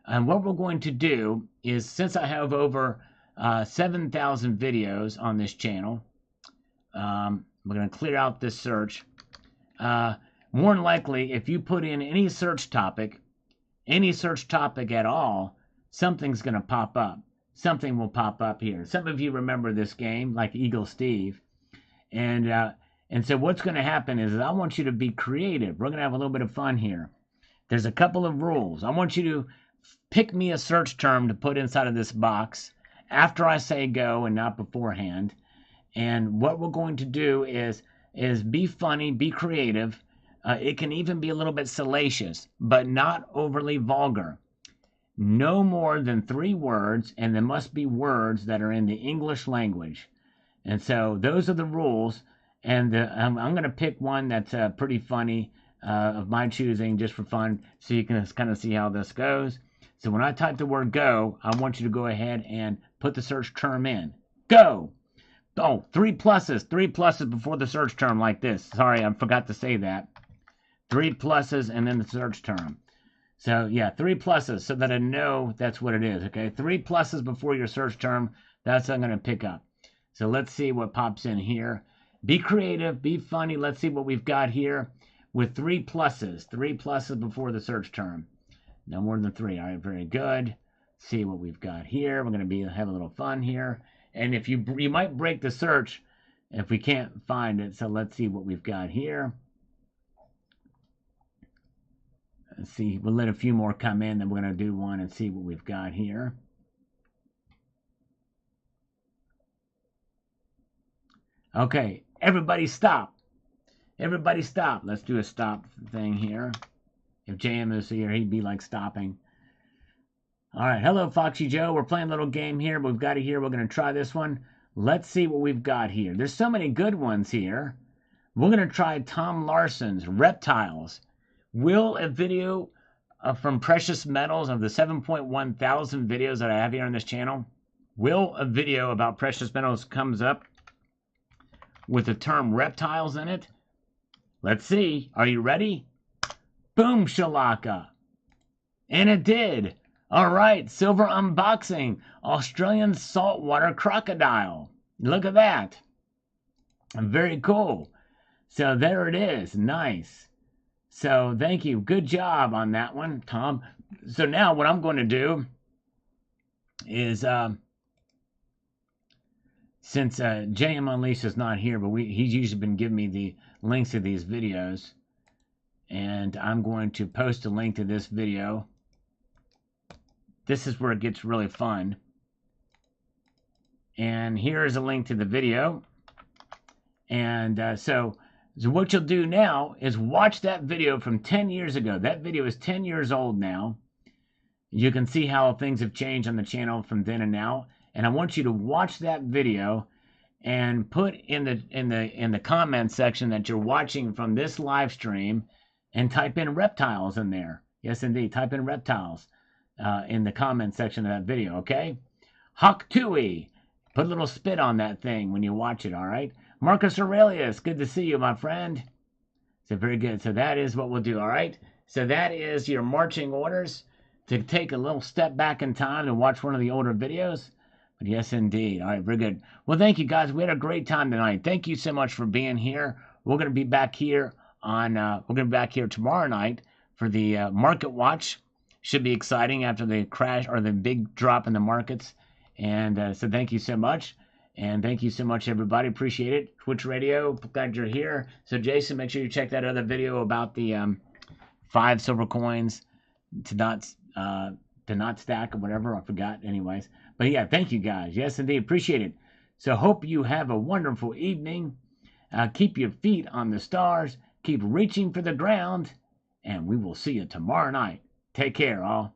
And what we're going to do is, since I have over 7,000 videos on this channel, we're going to clear out this search. More than likely, if you put in any search topic at all, something's going to pop up. Something will pop up here. Some of you remember this game, like Eagle Steve. And so what's going to happen is I want you to be creative. We're going to have a little bit of fun here. There's a couple of rules. I want you to pick me a search term to put inside of this box after I say go and not beforehand. And what we're going to do is be funny, be creative. It can even be a little bit salacious, but not overly vulgar. No more than 3 words, and there must be words that are in the English language. And so those are the rules. And I'm going to pick one that's pretty funny of my choosing just for fun, so you can kind of see how this goes. So when I type the word go, I want you to go ahead and put the search term in. Go! Oh, 3 pluses. 3 pluses before the search term like this. Sorry, I forgot to say that. 3 pluses and then the search term. So, yeah, 3 pluses so that I know that's what it is, okay? 3 pluses before your search term. That's what I'm going to pick up. So let's see what pops in here. Be creative. Be funny. Let's see what we've got here with 3 pluses. 3 pluses before the search term. No more than 3. All right, very good. See what we've got here. We're going to have a little fun here. And if you might break the search if we can't find it. So let's see what we've got here. Let's see. We'll let a few more come in. Then we're going to do one and see what we've got here. Okay, everybody stop. Everybody stop. Let's do a stop thing here. If JM is here, he'd be like stopping. All right, hello, Foxy Joe. We're playing a little game here. We've got it here. We're going to try this one. Let's see what we've got here. There's so many good ones here. We're going to try Tom Larson's Reptiles. Will a video from Precious Metals of the 7.1 thousand videos that I have here on this channel, will a video about precious metals comes up with the term reptiles in it? Let's see. Are you ready? Boom shalaka. And it did. All right, silver unboxing. Australian saltwater crocodile. Look at that. Very cool. So there it is. Nice. So thank you. Good job on that one, Tom. So now what I'm going to do is, since JM Unleashed is not here, but he's usually been giving me the links to these videos, and I'm going to post a link to this video. This is where it gets really fun. And here is a link to the video. And so what you'll do now is watch that video from 10 years ago. That video is 10 years old now. You can see how things have changed on the channel from then and now. And I want you to watch that video and put in the comment section that you're watching from this live stream and type in reptiles in there. Yes, indeed. Type in reptiles in the comment section of that video, okay? Hawk Tui. Put a little spit on that thing when you watch it, all right? Marcus Aurelius, good to see you, my friend. So very good. So that is what we'll do, all right? So that is your marching orders to take a little step back in time and watch one of the older videos. But yes, indeed. All right, very good. Well, thank you, guys. We had a great time tonight. Thank you so much for being here. We're going to be back here on. We're going to be back here tomorrow night for the market watch. Should be exciting after the crash or the big drop in the markets. And so thank you so much. And thank you so much, everybody. Appreciate it. Twitch Radio, glad you're here. So, Jason, make sure you check that other video about the 5 silver coins to not stack or whatever. I forgot. Anyways. But, yeah, thank you, guys. Yes, indeed. Appreciate it. So, hope you have a wonderful evening. Keep your feet on the stars. Keep reaching for the ground. And we will see you tomorrow night. Take care, all.